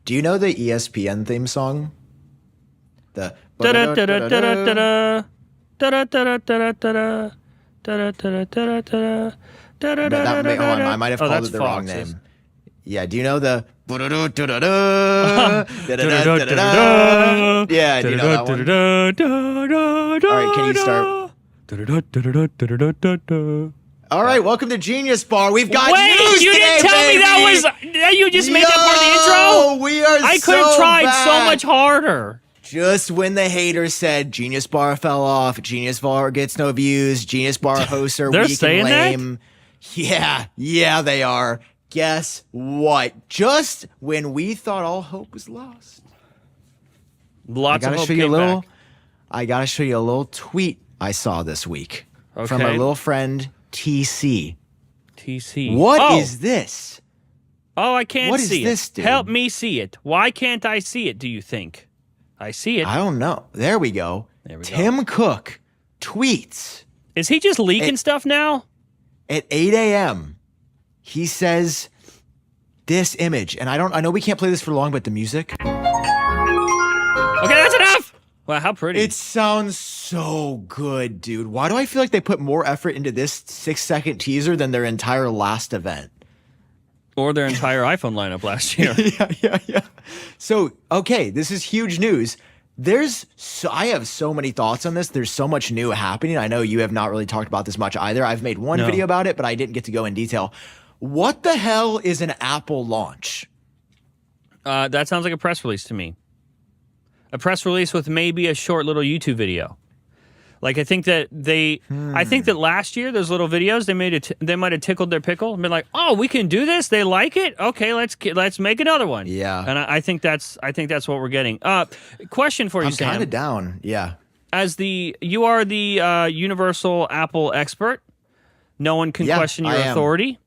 Do you know the ESPN theme song? The Da-da-da-da-da-da-da. hold on, I might have called it the wrong name. Yeah, do you know the yeah, do you know that one? All right, can you start? All right, welcome to Genius Bar. We've got news you today, didn't tell me that you just made that part of the intro? We are I could have tried so much harder. Just when the haters said Genius Bar fell off, Genius Bar gets no views, Genius Bar hosts are weak and lame. Yeah, they are. Guess what? Just when we thought all hope was lost. Lots of hope came back. I gotta show you a little tweet I saw this week from our little friend TC. TC. What is this? Oh, I can't see it. What is this, dude? Help me see it. Why can't I see it, do you think? I see it. I don't know. There we go. Tim Cook tweets. Is he just leaking stuff now? At 8 a.m., he says this image, and I know we can't play this for long, but the music. Okay, that's enough. Wow, how pretty. It sounds so good, dude. Why do I feel like they put more effort into this 6-second teaser than their entire last event? Or their entire iPhone lineup last year. Yeah. So, okay, this is huge news. I have so many thoughts on this. There's so much new happening. I know you have not really talked about this much either. I've made one video about it, but I didn't get to go in detail. What the hell is an Apple launch? That sounds like a press release to me. A press release with maybe a short little YouTube video. Like I think that last year those little videos they might have tickled their pickle and been like, oh, we can do this. They like it. Okay, let's make another one. Yeah, and I think that's what we're getting. Question for you, Sam. I'm kind of down. Yeah. You are the universal Apple expert. No one can question your authority.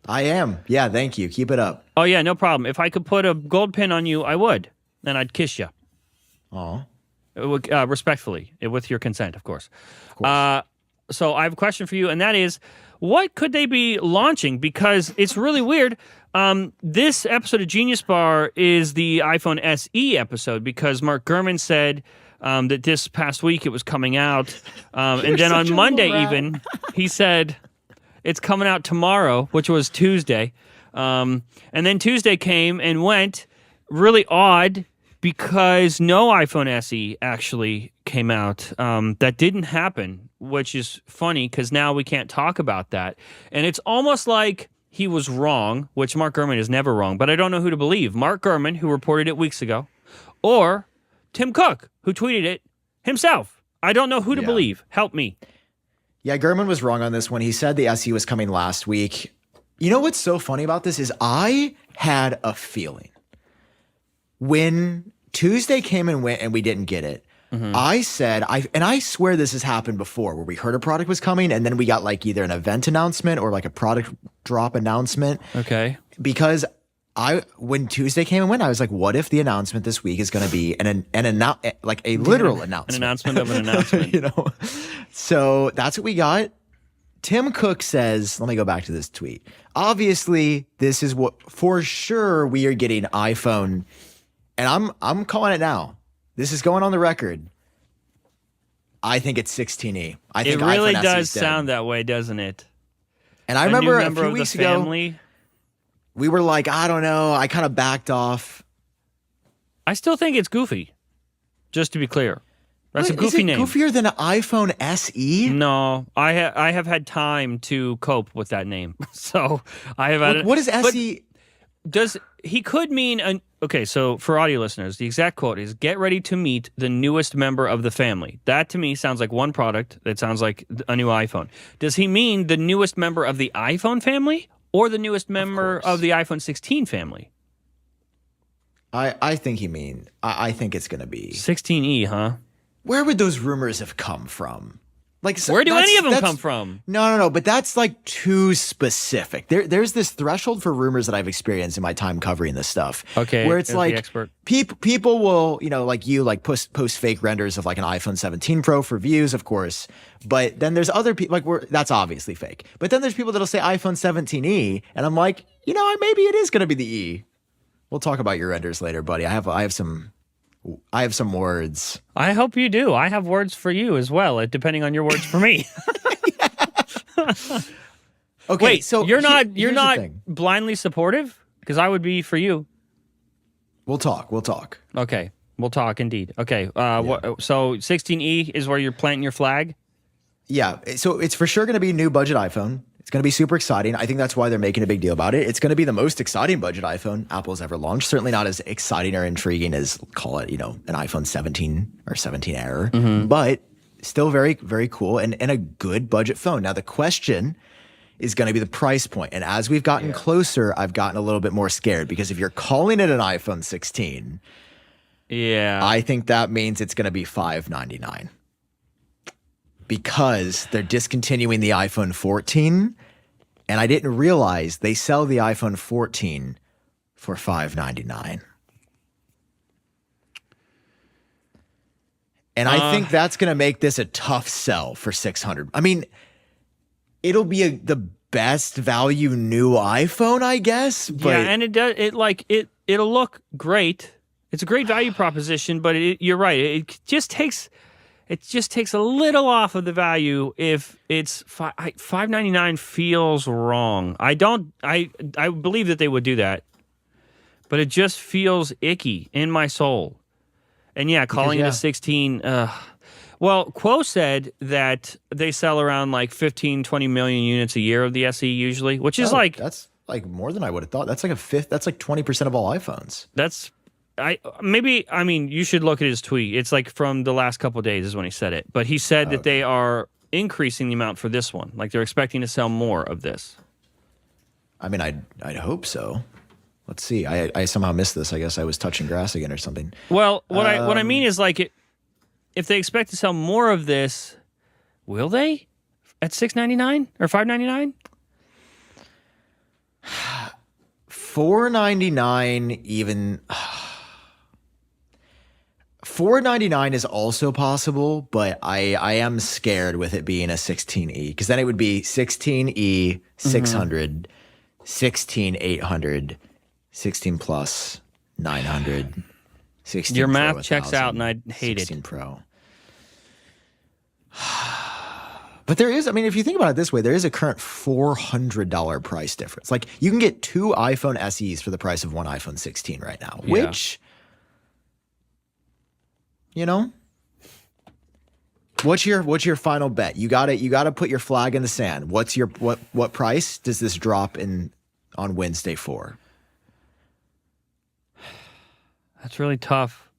I am. Yeah. Thank you. Keep it up. Oh yeah, no problem. If I could put a gold pin on you, I would. Then I'd kiss you. Oh. Respectfully, with your consent, of course. So I have a question for you, and that is, what could they be launching? Because it's really weird. This episode of Genius Bar is the iPhone SE episode because Mark Gurman said that this past week it was coming out. And then on Monday even, he said it's coming out tomorrow, which was Tuesday. And then Tuesday came and went. Really odd. Because no iPhone SE actually came out. That didn't happen, which is funny because now we can't talk about that. And it's almost like he was wrong, which Mark Gurman is never wrong, but I don't know who to believe. Mark Gurman, who reported it weeks ago, or Tim Cook, who tweeted it himself. I don't know who to believe. Help me. Yeah, Gurman was wrong on this one. He said the SE was coming last week. You know what's so funny about this is I had a feeling. When Tuesday came and went and we didn't get it, I said, I swear this has happened before where we heard a product was coming and then we got like either an event announcement or like a product drop announcement. Okay. Because when Tuesday came and went, I was like, what if the announcement this week is going to be like a literal announcement? An announcement of an announcement. You know? So that's what we got. Tim Cook says, let me go back to this tweet. Obviously, this is what for sure we are getting iPhone. And I'm calling it now. This is going on the record. I think it's 16E. I think it really iPhone does SE sound that way, doesn't it? And I remember a few of weeks the family. ago, we were like, I don't know. I kind of backed off. I still think it's goofy. Just to be clear, that's a goofy name. Goofier than an iPhone SE? No, I have had time to cope with that name, so I have had. What is SE? He could mean okay, so for audio listeners, the exact quote is, get ready to meet the newest member of the family. That to me sounds like one product. That sounds like a new iPhone. Does he mean the newest member of the iPhone family or the newest member of the iPhone 16 family? I think I think it's going to be 16E, huh? Where would those rumors have come from? Like, where do any of them come from? No. But that's like too specific. There's this threshold for rumors that I've experienced in my time covering this stuff. Okay, where it's like expert. People will, post fake renders of like an iPhone 17 Pro for views, of course. But then there's other people that's obviously fake. But then there's people that'll say iPhone 17e, and I'm like, maybe it is going to be the E. We'll talk about your renders later, buddy. I have some words. I hope you do. I have words for you as well, depending on your words for me. Okay, Wait, so you're not here's the thing. blindly supportive? Because I would be for you. We'll talk. Okay, we'll talk indeed. Okay, so 16E is where you're planting your flag? Yeah, so it's for sure going to be new budget iPhone. It's going to be super exciting. I think that's why they're making a big deal about it. It's going to be the most exciting budget iPhone Apple's ever launched. Certainly not as exciting or intriguing as, call it, an iPhone 17 or 17 Air, but still very, very cool and a good budget phone. Now, the question is going to be the price point. And as we've gotten closer, I've gotten a little bit more scared because if you're calling it an iPhone 16, I think that means it's going to be $599. Because they're discontinuing the iPhone 14, and I didn't realize they sell the iPhone 14 for $599. And I think that's going to make this a tough sell for $600. I mean, it'll be the best value new iPhone, I guess. But and it'll look great. It's a great value proposition, but you're right. It just takes a little off of the value if it's $599 feels wrong. I believe that they would do that, but it just feels icky in my soul. And calling it a 16. Well, Kohl said that they sell around like 15, 20 million units a year of the SE usually, which is that's like more than I would have thought. That's like a fifth. That's like 20% of all iPhones. You should look at his tweet. It's like from the last couple of days is when he said it. But he said that they are increasing the amount for this one. Like they're expecting to sell more of this. I mean, I'd hope so. Let's see. I somehow missed this. I guess I was touching grass again or something. Well, what I mean is like if they expect to sell more of this, will they at $699 or $599? $499 even. $499 is also possible, but I am scared with it being a 16E because then it would be 16E 600, 16 800, 16 plus 900, 16 Your Pro math 1000, checks out, and I hate 16 it. Pro. But there is, I mean, if you think about it this way, there is a current $400 price difference. Like you can get two iPhone SEs for the price of one iPhone 16 right now, which, what's your final bet? You got to put your flag in the sand. What's your what price does this drop on Wednesday for? That's really tough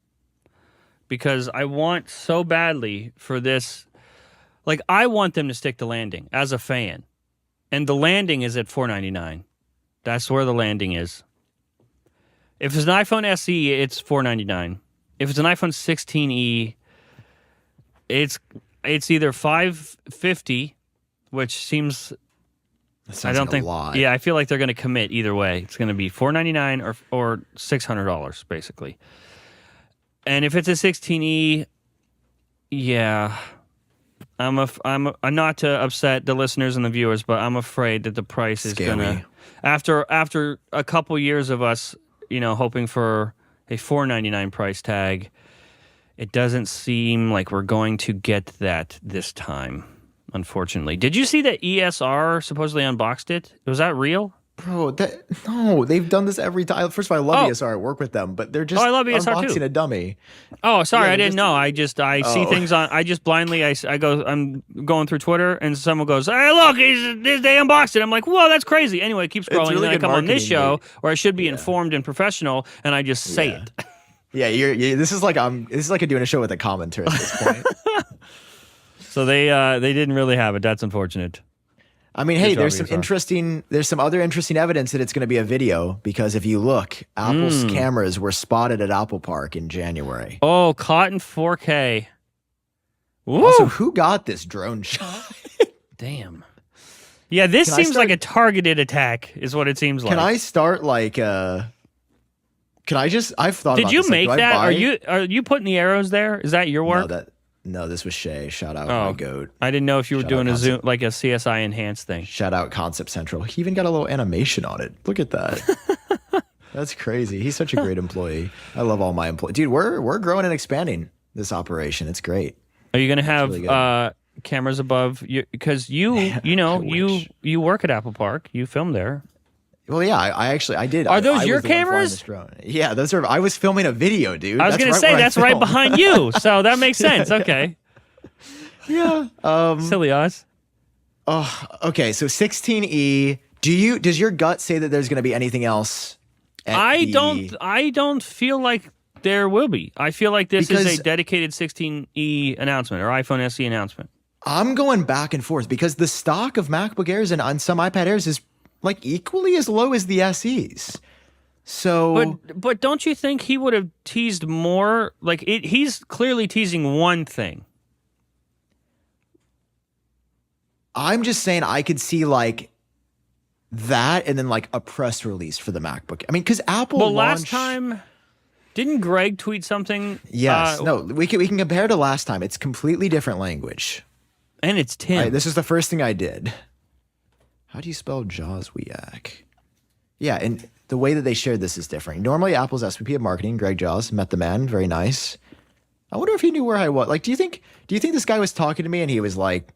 because I want so badly for this. Like, I want them to stick the landing as a fan. And the landing is at $499. That's where the landing is. If it's an iPhone SE, it's $499. If it's an iPhone 16e, it's either $550, which seems I don't think a lot. Yeah, I feel like they're going to commit either way. It's going to be $499 or $600 basically. And if it's a 16e, I'm not to upset the listeners and the viewers, but I'm afraid that the price is going to after a couple years of us, hoping for a $499 price tag, it doesn't seem like we're going to get that this time, unfortunately. Did you see that ESR supposedly unboxed it? Was that real? Bro, no, they've done this every time. First of all, I love ESR. I work with them, but they're just I love ESR unboxing too. A dummy. Oh, sorry, I didn't know. I see things on. I just blindly. I'm going through Twitter, and someone goes, "Hey, look, they unboxed it." I'm like, "Whoa, that's crazy." Anyway, keep scrolling, really and then I good come on this marketing, show where I should be informed and professional, and I just say it. Yeah, this is like doing a show with a commenter at this point. So they didn't really have it. That's unfortunate. I mean, hey, there's some other interesting evidence that it's going to be a video because if you look, Apple's cameras were spotted at Apple Park in January. Oh, caught in 4K. Woo! Also, who got this drone shot? Damn. Yeah, this seems like a targeted attack is what it seems like. Can I start like I've thought Did about you this. make that? Are you putting the arrows there? Is that your work? No, this was Shay. Shout out my goat. I didn't know if you were doing a Zoom, like a CSI enhanced thing. Shout out Concept Central. He even got a little animation on it. Look at that. That's crazy. He's such a great employee. I love all my employees. Dude, we're growing and expanding this operation. It's great. Are you going to have really cameras above you? Because you work at Apple Park. You film there. Well, yeah, I did. Are those I your was the one flying cameras? this drone. Yeah, those are. I was filming a video, dude. I was going to say that's right behind you, so that makes sense. Okay. Yeah. Silly us. Oh, okay. So 16E. Does your gut say that there's going to be anything else? I don't feel like there will be. I feel like this is a dedicated 16E announcement or iPhone SE announcement. I'm going back and forth because the stock of MacBook Airs and on some iPad Airs is like equally as low as the SEs. So, but don't you think he would have teased more? Like he's clearly teasing one thing. I'm just saying I could see like that and then like a press release for the MacBook. I mean, because Apple last time, didn't Greg tweet something? Yes. No, we can compare to last time. It's completely different language. And it's Tim. This is the first thing I did. How do you spell Joswiak? Yeah, and the way that they shared this is different. Normally, Apple's SVP of marketing, Greg Jaws, met the man, very nice. I wonder if he knew where I was. Like, do you think this guy was talking to me and he was like,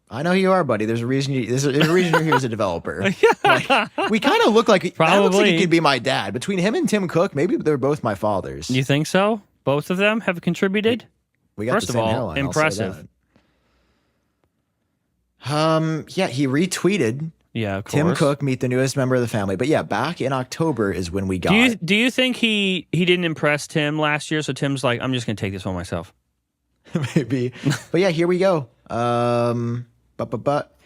"I know who you are, buddy. There's a reason there's a reason you're here as a developer." Like, we kind of look like that looks like he could be my dad. Between him and Tim Cook, maybe they're both my fathers. You think so? Both of them have contributed. We got First the same of all, hairline, impressive. Yeah, he retweeted. Yeah, of course. Tim Cook, meet the newest member of the family. But yeah, back in October is when we got. Do you think he didn't impress Tim last year? So Tim's like, I'm just going to take this one myself. Maybe. But yeah, here we go. But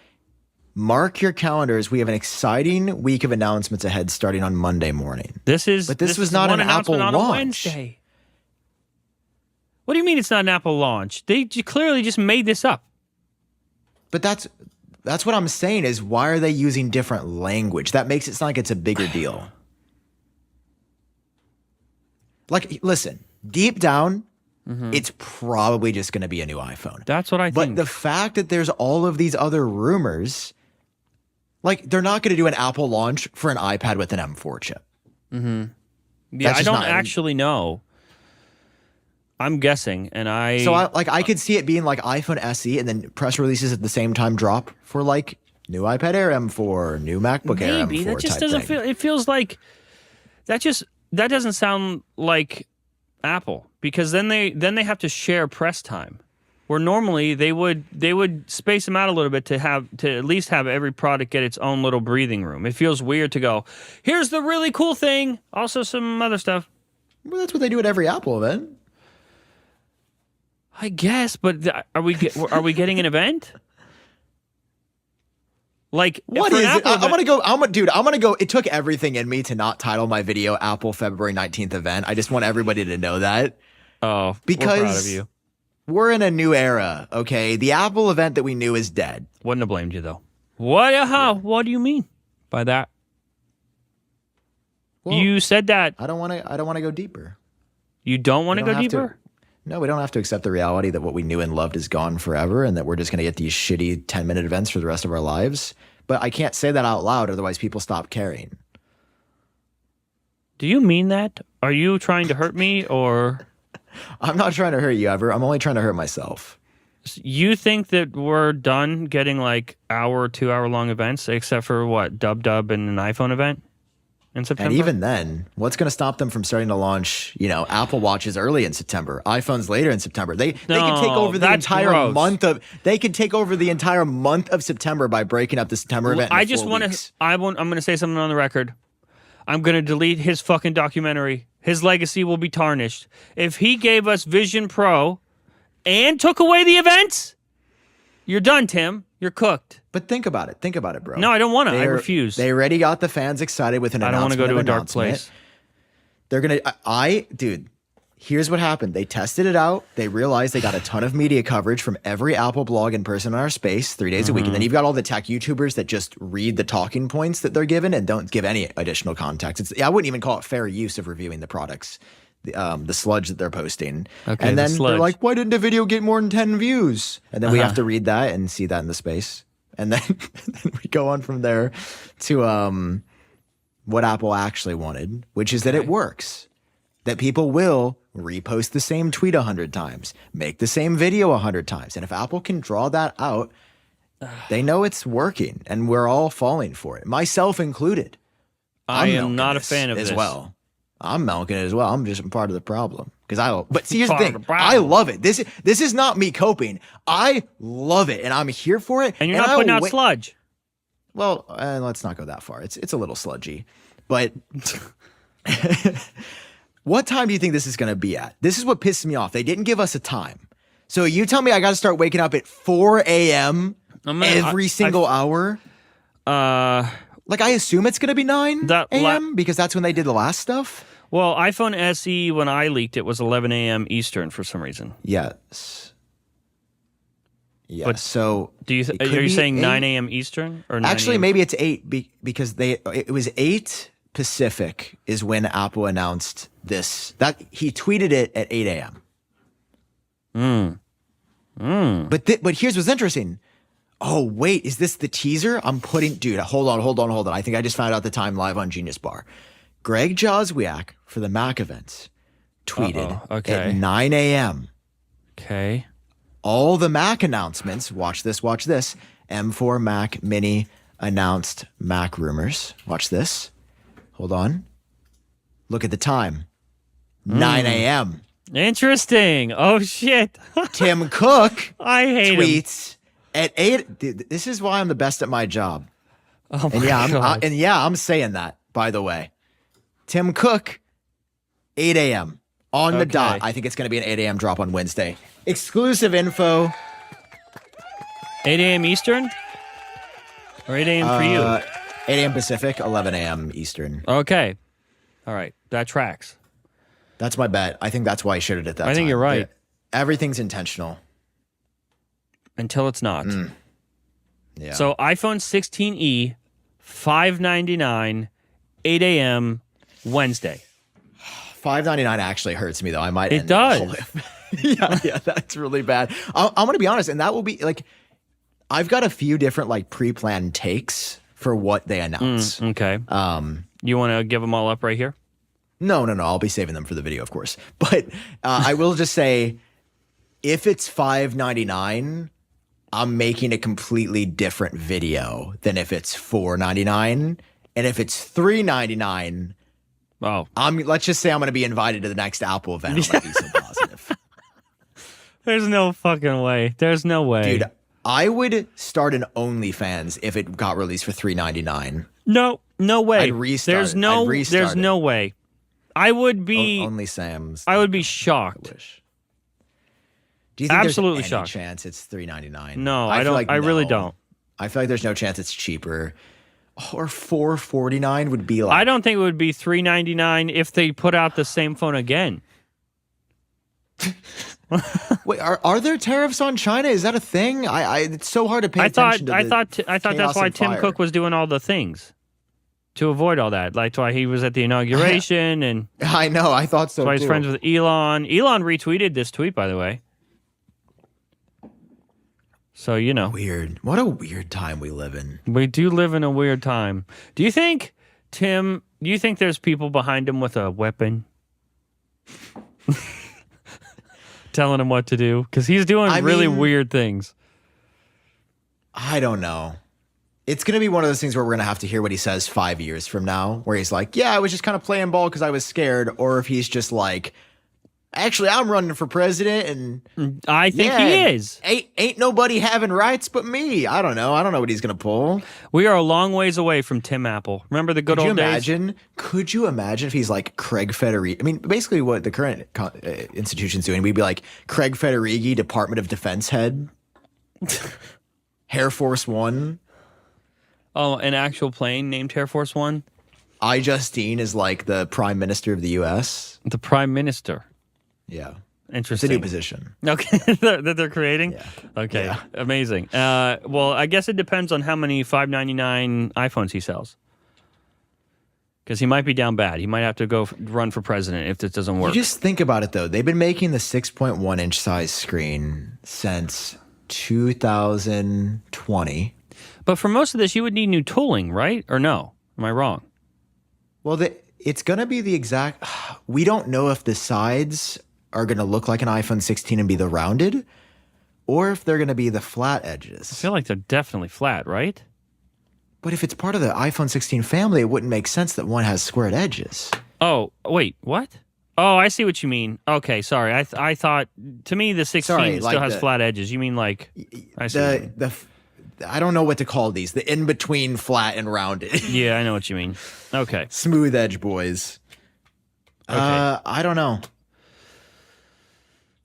mark your calendars. We have an exciting week of announcements ahead starting on Monday morning. This was not an Apple on launch. A Wednesday. What do you mean it's not an Apple launch? They clearly just made this up. But that's what I'm saying is why are they using different language? That makes it sound like it's a bigger deal. Like, listen, deep down, it's probably just going to be a new iPhone. That's what I think. But the fact that there's all of these other rumors, like they're not going to do an Apple launch for an iPad with an M4 chip. Yeah, I don't actually know. I'm guessing, and I could see it being like iPhone SE, and then press releases at the same time drop for like new iPad Air M4, new MacBook Air M4. Maybe that just type doesn't thing. feel. It feels like that doesn't sound like Apple, because then they have to share press time, where normally they would space them out a little bit to at least have every product get its own little breathing room. It feels weird to go, here's the really cool thing, also some other stuff. Well, that's what they do at every Apple event. I guess, but are we getting an event? Like, what is it? I'm gonna go. It took everything in me to not title my video Apple February 19th event. I just want everybody to know that. Oh, because we're proud of you. We're in a new era. Okay, the Apple event that we knew is dead. Wouldn't have blamed you though. What? How? What do you mean by that? Well, you said that. I don't want to go deeper. You don't want to go deeper? No, we don't have to accept the reality that what we knew and loved is gone forever and that we're just going to get these shitty 10-minute events for the rest of our lives. But I can't say that out loud, otherwise people stop caring. Do you mean that? Are you trying to hurt me, or? I'm not trying to hurt you ever. I'm only trying to hurt myself. You think that we're done getting like 2-hour long events, except for what, Dub and an iPhone event in September? And even then, what's going to stop them from starting to launch, Apple Watches early in September, iPhones later in September? They can take over the entire month of. They can take over the entire month of September by breaking up the September event. I just want to. I'm going to say something on the record. I'm going to delete his fucking documentary. His legacy will be tarnished if he gave us Vision Pro and took away the events. You're done, Tim. You're cooked. But think about it, bro. No, I don't want to. I refuse. They already got the fans excited with an announcement. I don't want to go to a dark place. They're going to, dude, here's what happened. They tested it out. They realized they got a ton of media coverage from every Apple blog and person in our space 3 days a week. And then you've got all the tech YouTubers that just read the talking points that they're given and don't give any additional context. I wouldn't even call it fair use of reviewing the products. The sludge that they're posting. Okay, and then they're like, why didn't the video get more than 10 views? And then we have to read that and see that in the space. And then, we go on from there to what Apple actually wanted, which is that it works. That people will repost the same tweet 100 times, make the same video 100 times. And if Apple can draw that out, they know it's working, and we're all falling for it, myself included. I am not a fan of as this. well. I'm milking it as well. I'm just part of the problem because but see, here's the Part of thing. the problem. I love it. This is not me coping. I love it, and I'm here for it. And you're not putting out sludge. Well, let's not go that far. It's a little sludgy, but what time do you think this is going to be at? This is what pisses me off. They didn't give us a time. So you tell me I got to start waking up at 4 a.m. every single hour? Like, I assume it's going to be 9 a.m. because that's when they did the last stuff? Well, iPhone SE, when I leaked it, was 11 a.m. Eastern for some reason. Yes. Yeah. But so are you saying 9 a.m. Eastern? Or 9 actually, a.m.? maybe it's 8 because it was 8 Pacific is when Apple announced this. That he tweeted it at 8 a.m. But here's what's interesting. Oh, wait, is this the teaser? Dude, hold on. I think I just found out the time live on Genius Bar. Greg Joswiak for the Mac events tweeted at 9 a.m. Okay. All the Mac announcements, watch this. M4 Mac Mini announced Mac rumors. Watch this. Hold on. Look at the time. 9 a.m. Interesting. Oh, shit. Tim Cook I hate tweets at 8. Dude, this is why I'm the best at my job. Oh, my God. I'm saying that, by the way. Tim Cook, 8 a.m. on the dot. I think it's going to be an 8 a.m. drop on Wednesday. Exclusive info. 8 a.m. Eastern? Or 8 a.m. for you? 8 a.m. Pacific, 11 a.m. Eastern. Okay. All right. That tracks. That's my bet. I think that's why I shared it at that time. I think you're right. Everything's intentional. Until it's not. Yeah. So iPhone 16e, $599, 8 a.m. Wednesday. $5.99 actually hurts me though. I might. It does. Yeah, that's really bad. I'm gonna be honest, and that will be like, I've got a few different like pre-planned takes for what they announce. Okay. You want to give them all up right here? No. I'll be saving them for the video, of course. But I will just say, if it's $5.99, I'm making a completely different video than if it's $4.99, and if it's $3.99. Oh, Let's just say I'm going to be invited to the next Apple event. I might be so positive. there's no fucking way. There's no way. Dude, I would start an OnlyFans if it got released for $3.99. No way. I'd restart There's it. no I'd restart there's it. no way. I would be Only Sam's. I would be shocked. Do you think Absolutely there's any shocked. chance it's $3.99? No, I I feel don't. like I really no. don't. I feel like there's no chance it's cheaper. Or $4.49 would be like. I don't think it would be $399 if they put out the same phone again. Wait, are there tariffs on China? Is that a thing? It's so hard to pay attention to I thought that's chaos why and Tim fire. Cook was doing all the things to avoid all that. Like, that's why he was at the inauguration, and I know. I thought so. that's why he's too. friends with Elon. Elon retweeted this tweet, by the way. So, you know. Weird. What a weird time we live in. We do live in a weird time. Do you think, Tim, there's people behind him with a weapon? Telling him what to do? Because he's doing really weird things. I don't know. It's going to be one of those things where we're going to have to hear what he says 5 years from now, where he's like, yeah, I was just kind of playing ball because I was scared. Or if he's just like, actually, I'm running for president, and I think he is. Ain't nobody having rights but me. I don't know. I don't know what he's going to pull. We are a long ways away from Tim Apple. Remember the good old days? Could you imagine if he's like Craig Federighi? I mean, basically what the current institution's doing, we'd be like Craig Federighi, Department of Defense head, Air Force One. Oh, an actual plane named Air Force One? Justine is like the Prime Minister of the U.S. The Prime Minister. Yeah. Interesting. It's a new position. Okay, that they're creating? Yeah. Okay, Yeah. Amazing. Well, I guess it depends on how many $5.99 iPhones he sells. Because he might be down bad. He might have to go run for president if this doesn't work. You just think about it, though. They've been making the 6.1 inch size screen since 2020. But for most of this, you would need new tooling, right? Or no? Am I wrong? Well, it's going to be the exact. We don't know if the sides are going to look like an iPhone 16 and be the rounded, or if they're going to be the flat edges. I feel like they're definitely flat, right? But if it's part of the iPhone 16 family, it wouldn't make sense that one has squared edges. Oh, wait, what? Oh, I see what you mean. Okay, sorry. I thought, to me, the 16 still has flat edges. You mean like, I see. I don't know what to call these. The in-between flat and rounded. Yeah, I know what you mean. Okay. Smooth edge boys. Okay. I don't know.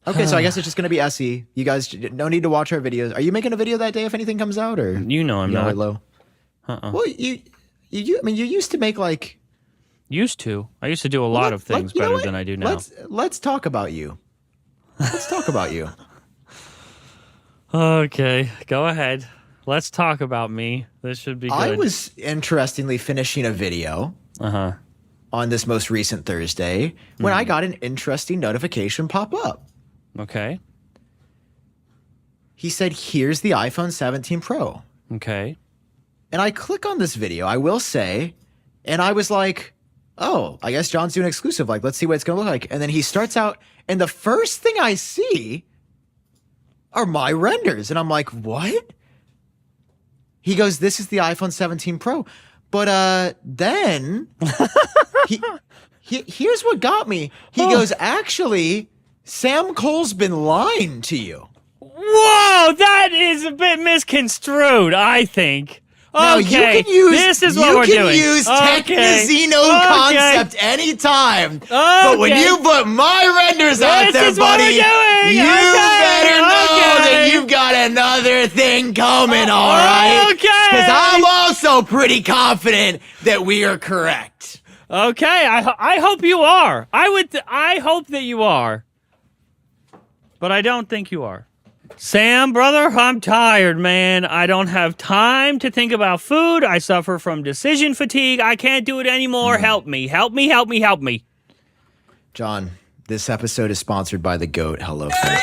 Okay, so I guess it's just going to be SE. You guys no need to watch our videos. Are you making a video that day if anything comes out? Or You know I'm not. Low? Well, you used to make like... Used to. I used to do a lot of things better than I do now. Let's talk about you. Let's talk about you. Okay, go ahead. Let's talk about me. This should be good. I was interestingly finishing a video on this most recent Thursday when I got an interesting notification pop up. Okay. He said, here's the iPhone 17 Pro. Okay. And I click on this video, I will say, and I was like, oh, I guess John's doing exclusive. Like, let's see what it's going to look like. And then he starts out, and the first thing I see are my renders. And I'm like, what? He goes, this is the iPhone 17 Pro. But then here's what got me. He goes, actually, Sam Kohl's been lying to you. Whoa, that is a bit misconstrued, I think. Now, okay, you can use, this is what we're doing. You can use Technozino concept anytime. But when you put my renders out there, buddy, you better know that you've got another thing coming, all right? Okay. Because I'm also pretty confident that we are correct. Okay, I hope you are. I hope that you are. But I don't think you are. Sam, brother, I'm tired, man. I don't have time to think about food. I suffer from decision fatigue. I can't do it anymore. Help me. Help me, help me, help me. John, this episode is sponsored by the GOAT, HelloFresh.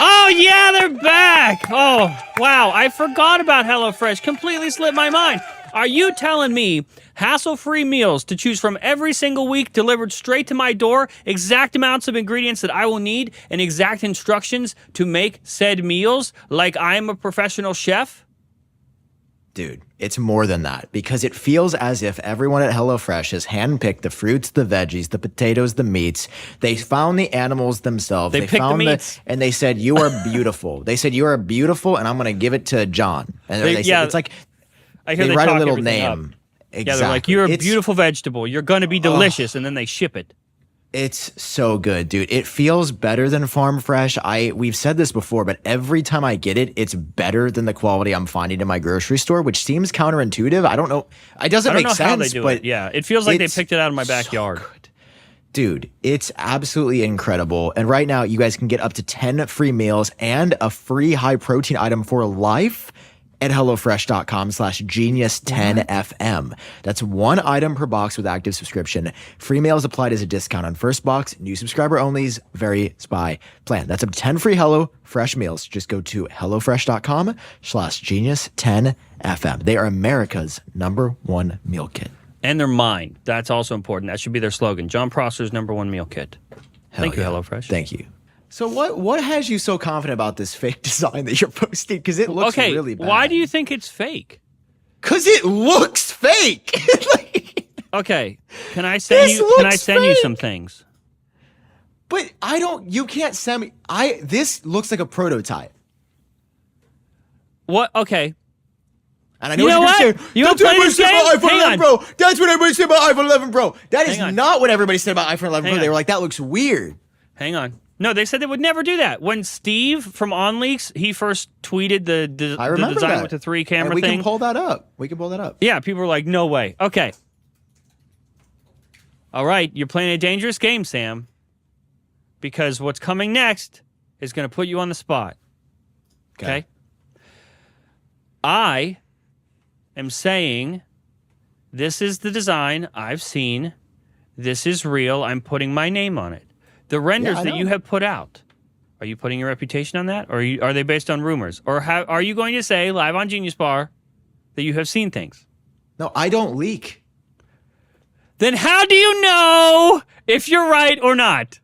Oh, yeah, they're back. Oh, wow. I forgot about HelloFresh. Completely slipped my mind. Are you telling me hassle-free meals to choose from every single week delivered straight to my door, exact amounts of ingredients that I will need, and exact instructions to make said meals like I'm a professional chef? Dude, it's more than that because it feels as if everyone at HelloFresh has handpicked the fruits, the veggies, the potatoes, the meats. They found the animals themselves. They picked found the meats. and they said, you are beautiful. They said, you are beautiful, and I'm going to give it to John. And they said, it's like... I hear they write a talk little everything name. Up. Exactly. Yeah, they're like, you're a beautiful vegetable. You're going to be delicious, and then they ship it. It's so good, dude. It feels better than Farm Fresh. We've said this before, but every time I get it, it's better than the quality I'm finding in my grocery store, which seems counterintuitive. I don't know. It doesn't make sense. How they do it. Yeah, it feels like they picked it out of my backyard. So good. Dude, it's absolutely incredible. And right now, you guys can get up to 10 free meals and a free high protein item for life at HelloFresh.com/Genius10FM. That's one item per box with active subscription. Free meals applied as a discount on first box. New subscriber only's very spy plan. That's up to 10 free HelloFresh meals. Just go to HelloFresh.com/Genius10FM. They are America's #1 meal kit. And they're mine. That's also important. That should be their slogan. John Prosser's #1 meal kit. Thank you, HelloFresh. Thank you. So what has you so confident about this fake design that you're posting? Because it looks really bad. Why do you think it's fake? Because it looks fake. Okay, can I send you some things? But you can't send me. This looks like a prototype. What? Okay. And I know what you're going to say. That's what everybody said about iPhone 11 Pro. That's what everybody said about iPhone 11 Pro. That is not what everybody said about iPhone 11 Pro. They were like, that looks weird. Hang on. No, they said they would never do that. When Steve from OnLeaks, he first tweeted the design with the 3 camera thing. We can pull that up. Yeah, people were like, no way. Okay. All right, you're playing a dangerous game, Sam. Because what's coming next is going to put you on the spot. Okay? I am saying this is the design I've seen. This is real. I'm putting my name on it. The renders that you have put out, are you putting your reputation on that? Or are they based on rumors? Or are you going to say live on Genius Bar that you have seen things? No, I don't leak. then how do you know if you're right or not?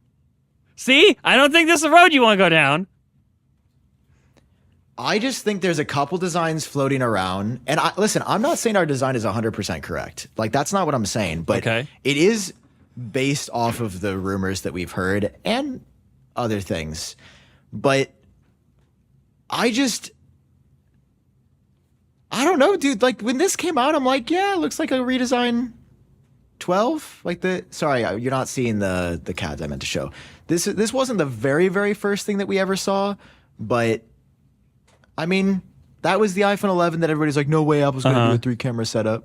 See? I don't think this is the road you want to go down. I just think there's a couple designs floating around. And listen, I'm not saying our design is 100% correct. Like, that's not what I'm saying. But it is based off of the rumors that we've heard and other things. But I don't know, dude. Like, when this came out, I'm like, yeah, it looks like a redesign 12. Like sorry, you're not seeing the CADs I meant to show. This wasn't the very, very first thing that we ever saw, but I mean, that was the iPhone 11 that everybody's like, no way Apple's going to do a 3-camera setup.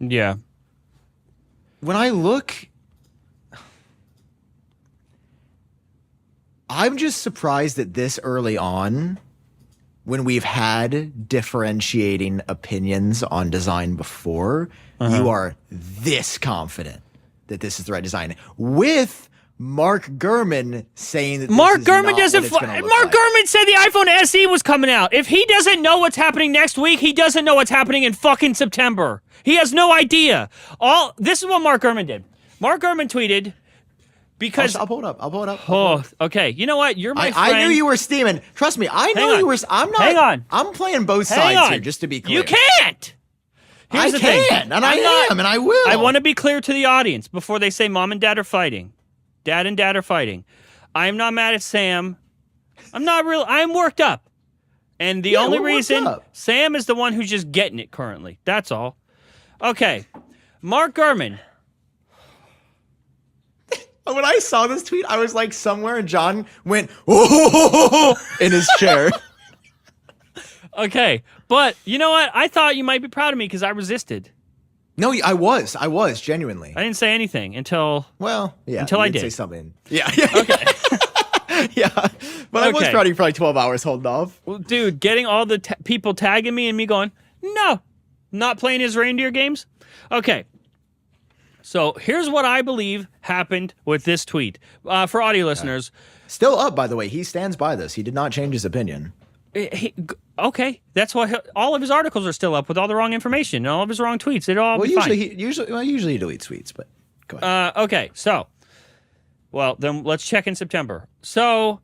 Yeah. When I look, I'm just surprised that this early on, when we've had differentiating opinions on design before, you are this confident that this is the right design. With Mark Gurman saying that Mark this is Gurman not doesn't. what it's gonna look Mark like. Gurman said the iPhone SE was coming out. If he doesn't know what's happening next week, he doesn't know what's happening in fucking September. He has no idea. This is what Mark Gurman did. Mark Gurman tweeted because I'll pull it up. Oh, okay. You know what? You're my friend. I knew you were steaming. Trust me, I knew you were. I'm not. Hang on. I'm playing both sides here, just to be clear. You can't. Here's the thing. And I am, and I will. I want to be clear to the audience before they say mom and dad are fighting. Dad and dad are fighting. I am not mad at Sam. I'm worked up. And the only reason Sam is the one who's just getting it currently. That's all. Okay. Mark Gurman. When I saw this tweet, I was like somewhere, and John went, oh, in his chair. Okay. But you know what? I thought you might be proud of me because I resisted. No, I was genuinely. I didn't say anything until. Well, yeah. Until I did say something. Yeah. Okay. Yeah. But I was proud of you for like 12 hours holding off. Well, dude, getting all the people tagging me and me going, no, not playing his reindeer games. Okay. So here's what I believe happened with this tweet. For audio listeners. Still up, by the way. He stands by this. He did not change his opinion. Okay, that's why all of his articles are still up with all the wrong information and all of his wrong tweets. It'll all be fine. Usually he deletes tweets, but go ahead. Okay, so, well, then let's check in September. So,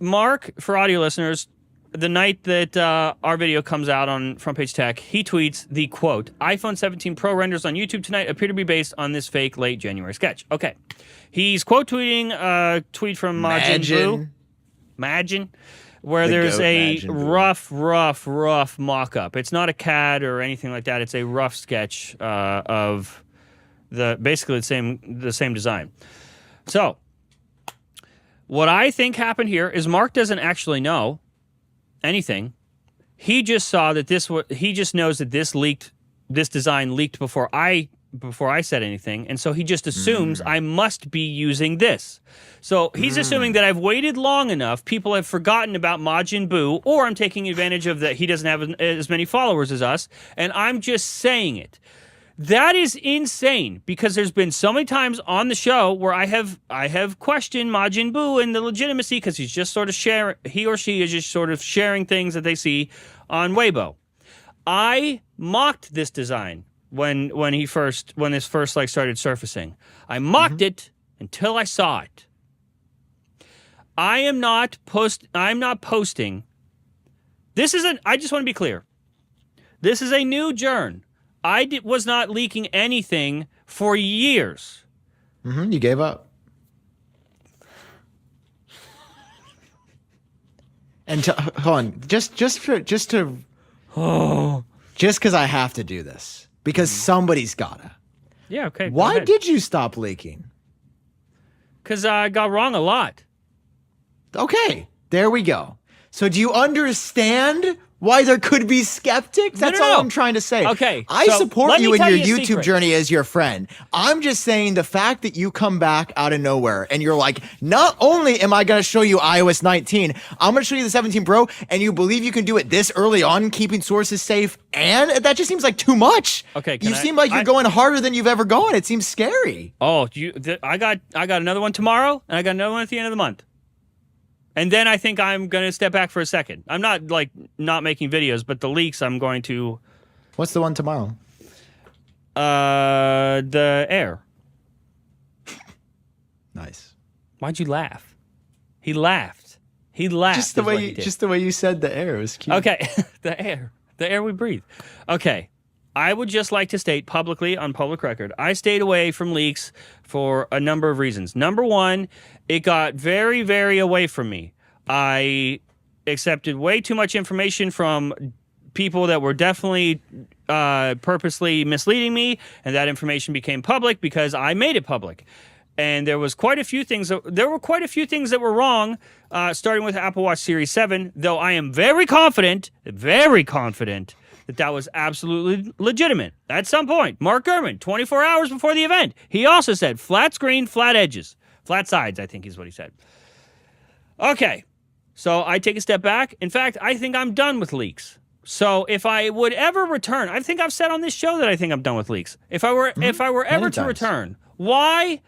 Mark, for audio listeners, the night that our video comes out on Front Page Tech, he tweets the quote, iPhone 17 Pro renders on YouTube tonight appear to be based on this fake late January sketch. Okay, he's quote tweeting a tweet from Majin, where there's a rough mock-up. It's not a CAD or anything like that. It's a rough sketch of basically the same design. So, what I think happened here is Mark doesn't actually know anything. He just saw that he just knows that this design leaked before I said anything, and so he just assumes I must be using this. So he's assuming that I've waited long enough, people have forgotten about Majin Buu, or I'm taking advantage of that he doesn't have as many followers as us, and I'm just saying it. That is insane, because there's been so many times on the show where I have questioned Majin Buu and the legitimacy, because he's just sort of he or she is just sort of sharing things that they see on Weibo. I mocked this design when this first like started surfacing. I mocked it until I saw it. I'm not posting. I just want to be clear. This is a new journ. I was not leaking anything for years. You gave up. And hold on, just because I have to do this. Because somebody's gotta. Yeah, okay. Why did you stop leaking? Because I got wrong a lot. Okay, there we go. So do you understand why there could be skeptics? That's all I'm trying to say. Okay. I support you in your YouTube secret. journey as your friend. I'm just saying the fact that you come back out of nowhere and you're like, not only am I going to show you iOS 19, I'm going to show you the 17 Pro, and you believe you can do it this early on, keeping sources safe, and that just seems like too much. Okay. You seem like you're going harder than you've ever gone. It seems scary. Oh, I got another one tomorrow, and I got another one at the end of the month. And then I think I'm going to step back for a second. I'm not not making videos, but the leaks I'm going to. What's the one tomorrow? The Air. Nice. Why'd you laugh? He laughed. He laughed. Just the way you said the Air was cute. Okay, the air we breathe. Okay, I would just like to state publicly on public record, I stayed away from leaks for a number of reasons. Number one, it got very, very away from me. I accepted way too much information from people that were definitely purposely misleading me, and that information became public because I made it public. And there was quite a few things. There were quite a few things that were wrong, starting with Apple Watch Series 7. Though I am very confident that that was absolutely legitimate. At some point, Mark Gurman, 24 hours before the event, he also said flat screen, flat edges, flat sides. I think is what he said. Okay, so I take a step back. In fact, I think I'm done with leaks. So if I would ever return, I think I've said on this show that I think I'm done with leaks. If I were ever to return, why?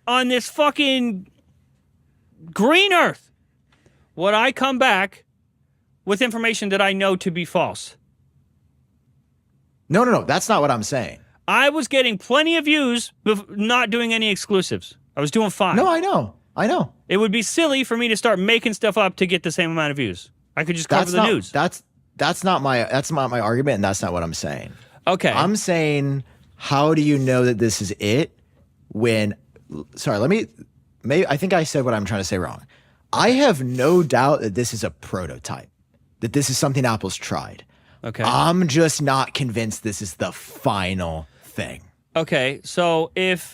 On this fucking green earth would I come back with information that I know to be false? No. That's not what I'm saying. I was getting plenty of views, not doing any exclusives. I was doing fine. No, I know. It would be silly for me to start making stuff up to get the same amount of views. I could just cover the news. That's not my argument, and that's not what I'm saying. Okay. I'm saying, how do you know that this is it when... Sorry, I think I said what I'm trying to say wrong. I have no doubt that this is a prototype, that this is something Apple's tried. Okay. I'm just not convinced this is the final thing. Okay, so Okay.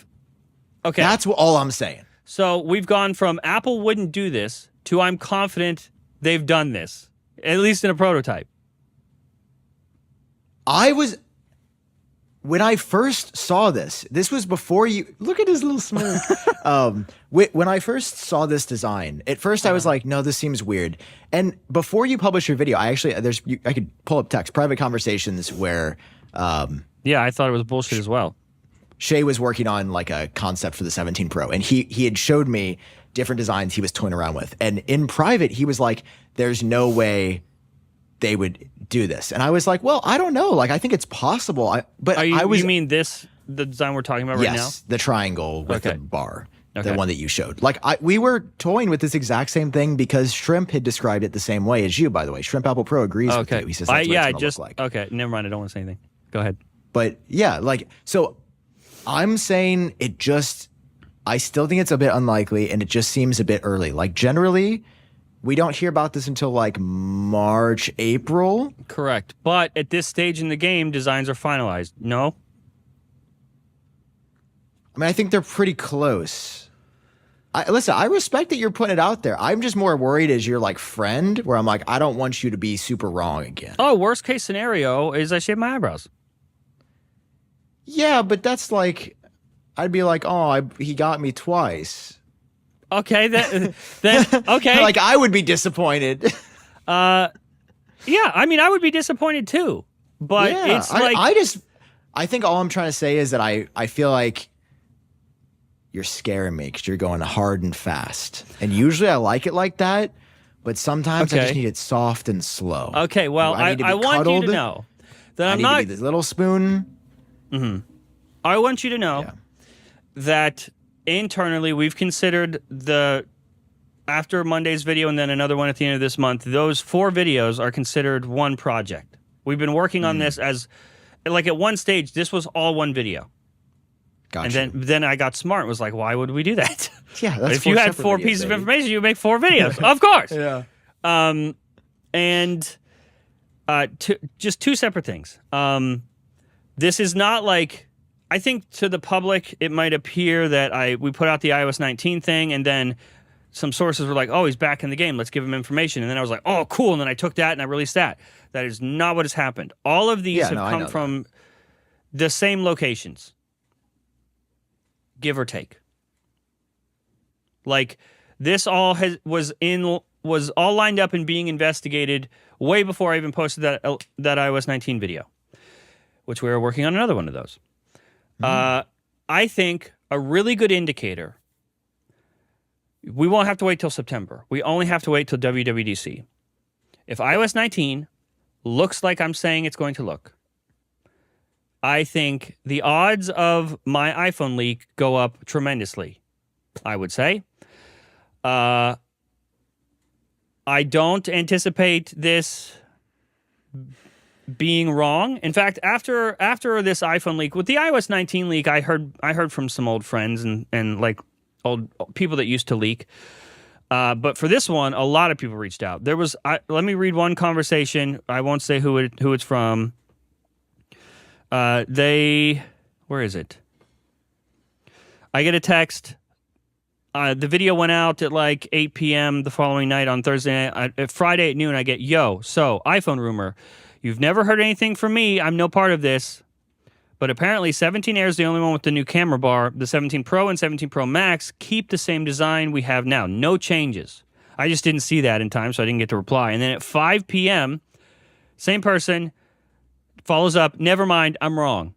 That's all I'm saying. So we've gone from Apple wouldn't do this to I'm confident they've done this, at least in a prototype. When I first saw this was before you... Look at his little smirk. When I first saw this design, at first I was like, no, this seems weird. And before you publish your video, I could pull up text, private conversations where... yeah, I thought it was bullshit as well. Shay was working on like a concept for the 17 Pro, and he had showed me different designs he was toying around with. And in private, he was like, there's no way they would do this. And I was like, well, I don't know. Like, I think it's possible. You mean the design we're talking about right now? Yes, the triangle with the bar, Okay. the one that you showed. Like, we were toying with this exact same thing because Shrimp had described it the same way as you, by the way. Shrimp Apple Pro agrees with you. He says that's what it's gonna look like. Okay, never mind. I don't want to say anything. Go ahead. But yeah, like, so I'm saying I still think it's a bit unlikely, and it just seems a bit early. Like, generally, we don't hear about this until like March, April. Correct. But at this stage in the game, designs are finalized. No? I mean, I think they're pretty close. Listen, I respect that you're putting it out there. I'm just more worried as your like friend, where I'm like, I don't want you to be super wrong again. Oh, worst case scenario is I shave my eyebrows. Yeah, but that's like, I'd be like, he got me twice. Okay, then okay. Like, I would be disappointed. Yeah, I mean, I would be disappointed too. But yeah, it's like I think all I'm trying to say is that I feel like you're scaring me because you're going hard and fast. And usually I like it like that, but sometimes I just need it soft and slow. Okay, well, I want you to know that I'm not to be the little spoon. Mm-hmm. I want you to know that internally we've considered after Monday's video and then another one at the end of this month, those 4 videos are considered one project. We've been working on this as, like, at one stage, this was all one video. Gotcha. And then I got smart and was like, why would we do that? Yeah, that's if you had 4 pieces of information, you would make 4 videos. Of course. Yeah. And just 2 separate things. This is not like, I think to the public, it might appear that we put out the iOS 19 thing, and then some sources were like, oh, he's back in the game. Let's give him information. And then I was like, oh, cool. And then I took that and I released that. That is not what has happened. All of these have come from the same locations, give or take. Like, this all was all lined up and being investigated way before I even posted that iOS 19 video, which we were working on another one of those. I think a really good indicator, we won't have to wait till September. We only have to wait till WWDC. If iOS 19 looks like I'm saying it's going to look, I think the odds of my iPhone leak go up tremendously, I would say. I don't anticipate this being wrong. In fact, after this iPhone leak, with the iOS 19 leak, I heard from some old friends and like old people that used to leak. But for this one, a lot of people reached out. Let me read one conversation. I won't say who it's from. Where is it? I get a text. The video went out at like 8 p.m. the following night on Thursday night. Friday at noon, I get, so iPhone rumor. You've never heard anything from me. I'm no part of this. But apparently 17 Air is the only one with the new camera bar. The 17 Pro and 17 Pro Max keep the same design we have now. No changes. I just didn't see that in time, so I didn't get to reply. And then at 5 p.m., same person follows up, never mind, I'm wrong.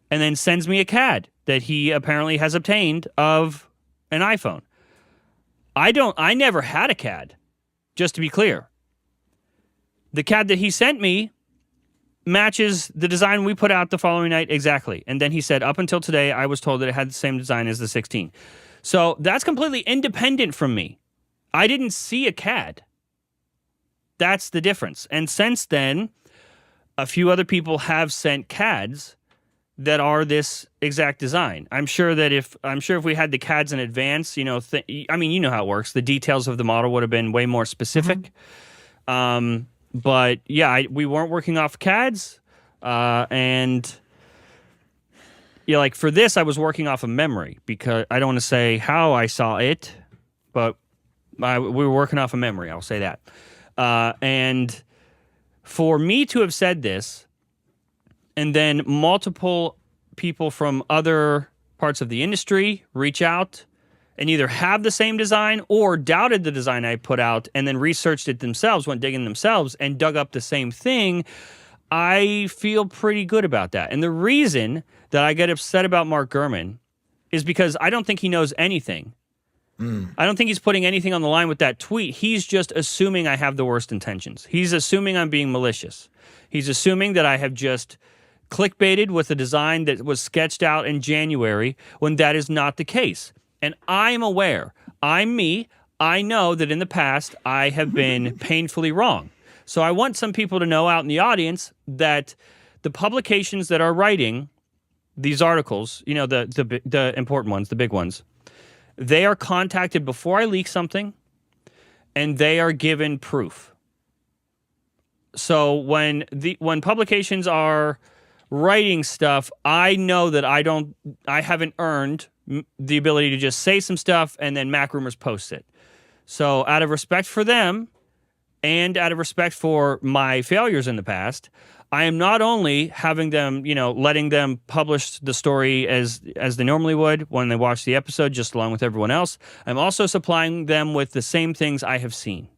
And then sends me a CAD that he apparently has obtained of an iPhone. I never had a CAD, just to be clear. The CAD that he sent me matches the design we put out the following night exactly. And then he said, up until today, I was told that it had the same design as the 16. So that's completely independent from me. I didn't see a CAD. That's the difference. And since then, a few other people have sent CADs that are this exact design. I'm sure if we had the CADs in advance, you know how it works. The details of the model would have been way more specific. Mm-hmm. But yeah, we weren't working off CADs, and yeah, like for this, I was working off of memory because I don't want to say how I saw it, but we were working off of memory. I'll say that. And for me to have said this, and then multiple people from other parts of the industry reach out and either have the same design or doubted the design I put out and then researched it themselves, went digging themselves, and dug up the same thing, I feel pretty good about that. And the reason that I get upset about Mark Gurman is because I don't think he knows anything. I don't think he's putting anything on the line with that tweet. He's just assuming I have the worst intentions. He's assuming I'm being malicious. He's assuming that I have just clickbaited with a design that was sketched out in January when that is not the case. And I'm aware. I'm me. I know that in the past I have been painfully wrong. So I want some people to know out in the audience that the publications that are writing these articles, you know, the important ones, the big ones, they are contacted before I leak something, and they are given proof. So when publications are writing stuff, I know that I haven't earned the ability to just say some stuff and then Mac Rumors posts it. So out of respect for them and out of respect for my failures in the past, I am not only having them, letting them publish the story as they normally would when they watch the episode, just along with everyone else. I'm also supplying them with the same things I have seen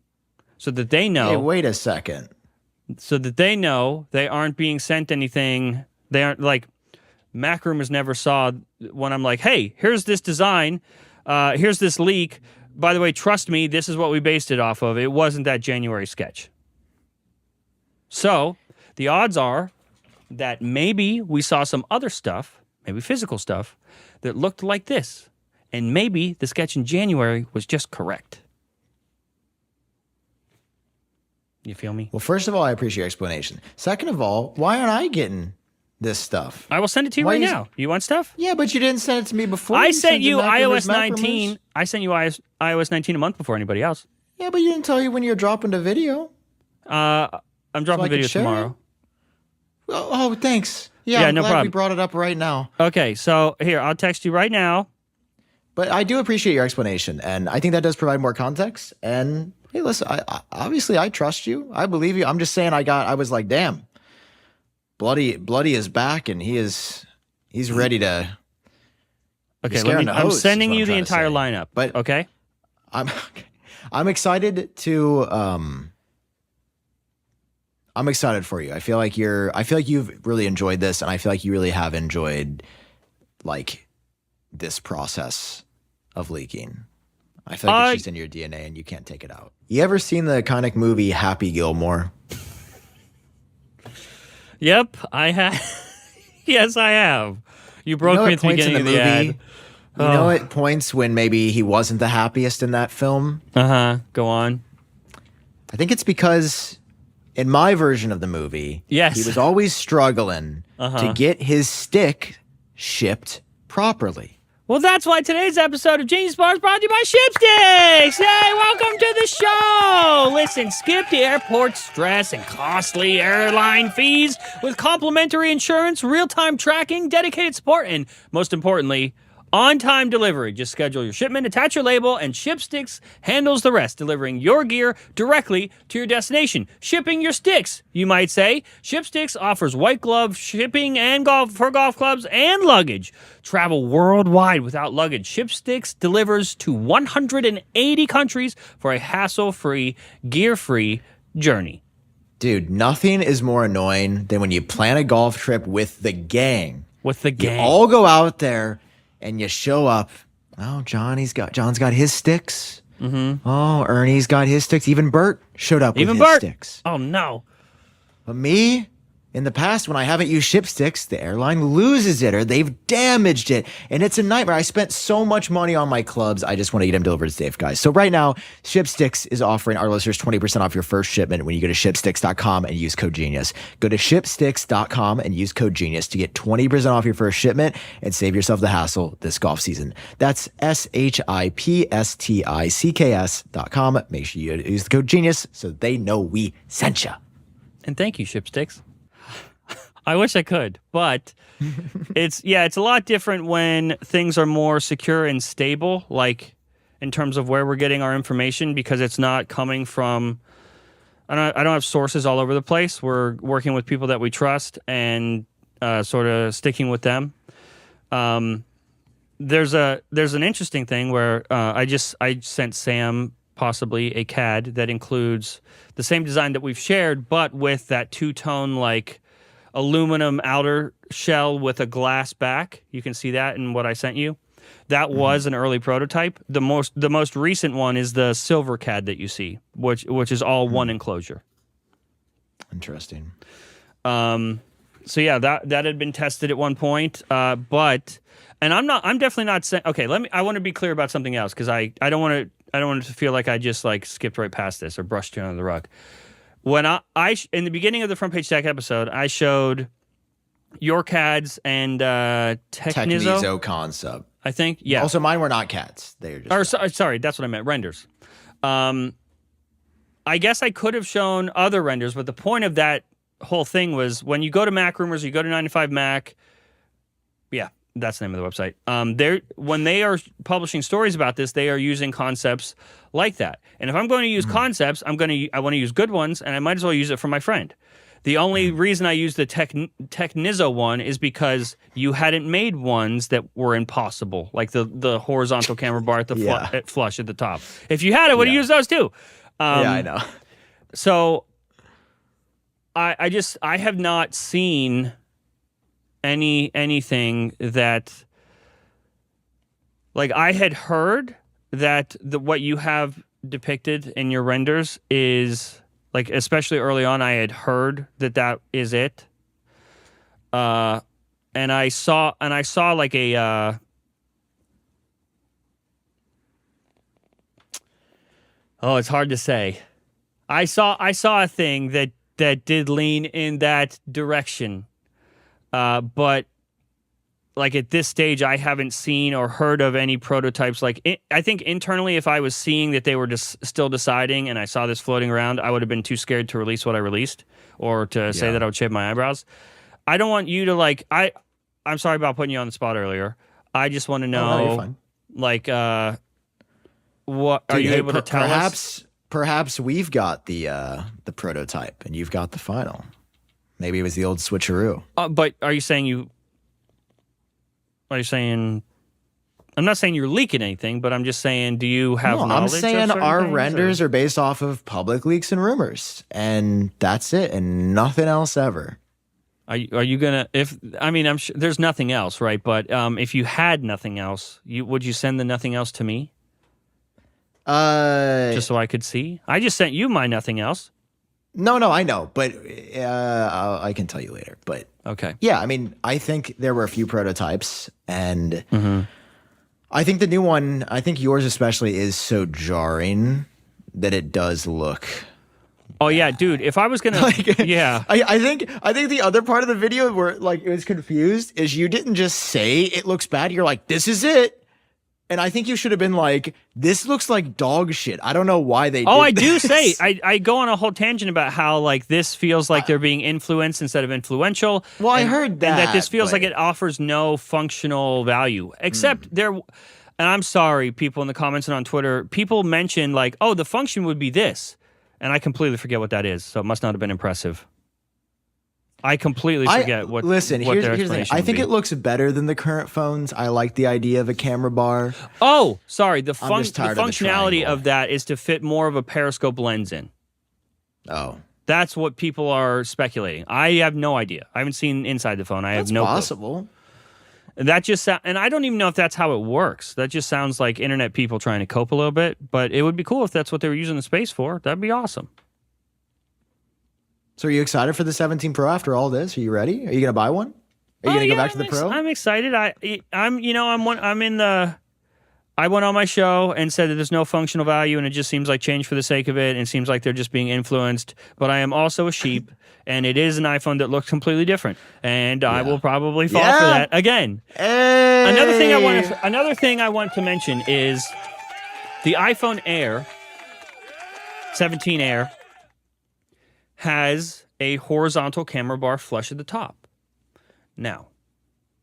so that they know. Hey, wait a second. So that they know they aren't being sent anything. They aren't like Mac Rumors never saw when I'm like, hey, here's this design. Here's this leak. By the way, trust me, this is what we based it off of. It wasn't that January sketch. So the odds are that maybe we saw some other stuff, maybe physical stuff, that looked like this. And maybe the sketch in January was just correct. You feel me? Well, first of all, I appreciate your explanation. Second of all, why aren't I getting this stuff? I will send it to you right now. You want stuff? Yeah, but you didn't send it to me before. I sent you iOS 19. I sent you iOS 19 a month before anybody else. Yeah, but you didn't tell you when you're dropping the video. I'm dropping video tomorrow. Oh, thanks. Yeah, I'm no glad problem. we brought it up right now. Okay, so here, I'll text you right now. But I do appreciate your explanation, and I think that does provide more context. And hey, listen, obviously I trust you. I believe you. I'm just saying I was like, damn, Bloody is back, and he's ready to. Okay, I'm sending you the entire lineup. But okay, I'm excited to. I'm excited for you. I feel like you've really enjoyed this, and I feel like you really have enjoyed like this process of leaking. I feel like it's just in your DNA and you can't take it out. You ever seen the iconic movie Happy Gilmore? Yep, I have. Yes, I have. You broke me at the beginning of the ad. You know at points when maybe he wasn't the happiest in that film? Go on. I think it's because in my version of the movie, yes, he was always struggling to get his stick shipped properly. Well, that's why today's episode of Genius Bar is brought to you by ShipSticks. Hey, welcome to the show. Listen, skip the airport stress and costly airline fees with complimentary insurance, real-time tracking, dedicated support, and most importantly, on-time delivery. Just schedule your shipment, attach your label, and ShipSticks handles the rest, delivering your gear directly to your destination. Shipping your sticks, you might say. ShipSticks offers white glove shipping and for golf clubs and luggage. Travel worldwide without luggage. ShipSticks delivers to 180 countries for a hassle-free, gear-free journey. Dude, nothing is more annoying than when you plan a golf trip with the gang. You all go out there and you show up. Oh, John's got his sticks. Mm-hmm. Oh, Ernie's got his sticks. Even Bert showed up with his sticks. Oh, no. But me, in the past, when I haven't used ShipSticks, the airline loses it or they've damaged it. And it's a nightmare. I spent so much money on my clubs. I just want to get them delivered safe, guys. So right now, ShipSticks is offering our listeners 20% off your first shipment when you go to ShipSticks.com and use code GENIUS. Go to ShipSticks.com and use code GENIUS to get 20% off your first shipment and save yourself the hassle this golf season. That's ShipSticks.com. Make sure you use the code GENIUS so they know we sent you. And thank you, ShipSticks. I wish I could, but it's a lot different when things are more secure and stable, like in terms of where we're getting our information, because it's not coming from, I don't have sources all over the place. We're working with people that we trust and sort of sticking with them. There's an interesting thing where I sent Sam possibly a CAD that includes the same design that we've shared, but with that two-tone like aluminum outer shell with a glass back. You can see that in what I sent you. That was an early prototype. The most recent one is the silver CAD that you see, which is all one enclosure. Interesting. So yeah, that had been tested at one point, but I'm definitely not saying. Okay, I want to be clear about something else because I don't want it to feel like I just like skipped right past this or brushed it under the rug. When in the beginning of the Front Page Tech episode, I showed your CADs and Technizo concept. I think, yeah. Also, mine were not CADs. They were just sorry, that's what I meant. Renders. I guess I could have shown other renders, but the point of that whole thing was when you go to Mac Rumors, you go to 95 Mac. Yeah, that's the name of the website. When they are publishing stories about this, they are using concepts like that. And if I'm going to use concepts, I want to use good ones, and I might as well use it for my friend. The only reason I used the Technizo one is because you hadn't made ones that were impossible, like the horizontal camera bar at flush at the top. If you had it, would have used those too. Yeah, I know. So I have not seen anything that, like, I had heard that what you have depicted in your renders is, like, especially early on, I had heard that is it. And I saw like a it's hard to say. I saw a thing that did lean in that direction. But like at this stage, I haven't seen or heard of any prototypes. Like I think internally, if I was seeing that they were just still deciding and I saw this floating around, I would have been too scared to release what I released or to say that I would shave my eyebrows. I don't want you to I'm sorry about putting you on the spot earlier. I just want to know, what are you able to tell us? Perhaps we've got the prototype and you've got the final. Maybe it was the old switcheroo. But are you saying I'm not saying you're leaking anything, but I'm just saying, do you have knowledge? I'm saying our things, renders are based off of public leaks and rumors, and that's it, and nothing else ever. Are you gonna? I'm sure there's nothing else, right? But if you had nothing else, would you send the nothing else to me? Just so I could see. I just sent you my nothing else. No, I know, but I can tell you later. But Okay. yeah, I mean, I think there were a few prototypes, and I think the new one, I think yours especially, is so jarring that it does look. Oh yeah, dude. If I was gonna, yeah. I think the other part of the video where like it was confused is you didn't just say it looks bad. You're like, this is it. And I think you should have been like, this looks like dog shit. I don't know why they Oh, did I do this. say, I go on a whole tangent about how like this feels like they're being influenced instead of influential. Well, I heard that. And that this feels but- like it offers no functional value. Except there, and I'm sorry, people in the comments and on Twitter, people mention like, oh, the function would be this. And I completely forget what that is. So it must not have been impressive. I completely forget what. Listen, what here's their the thing. explanation I would think be. it looks better than the current phones. I like the idea of a camera bar. Oh, sorry. The just tired of the functionality triangle. of that is to fit more of a periscope lens in. Oh, That's what people are speculating. I have no idea. I haven't seen inside the phone. I that's have no clue. possible. That just and I don't even know if that's how it works. That just sounds like internet people trying to cope a little bit. But it would be cool if that's what they were using the space for. That'd be awesome. So are you excited for the 17 Pro after all this? Are you ready? Are you going to buy one? Are you going to go back to the Pro? I'm excited. I went on my show and said that there's no functional value and it just seems like change for the sake of it. And it seems like they're just being influenced. But I am also a sheep, and it is an iPhone that looks completely different. And I will probably fall for that again. Hey! Another thing I want to mention is the iPhone Air, 17 Air, has a horizontal camera bar flush at the top. Now,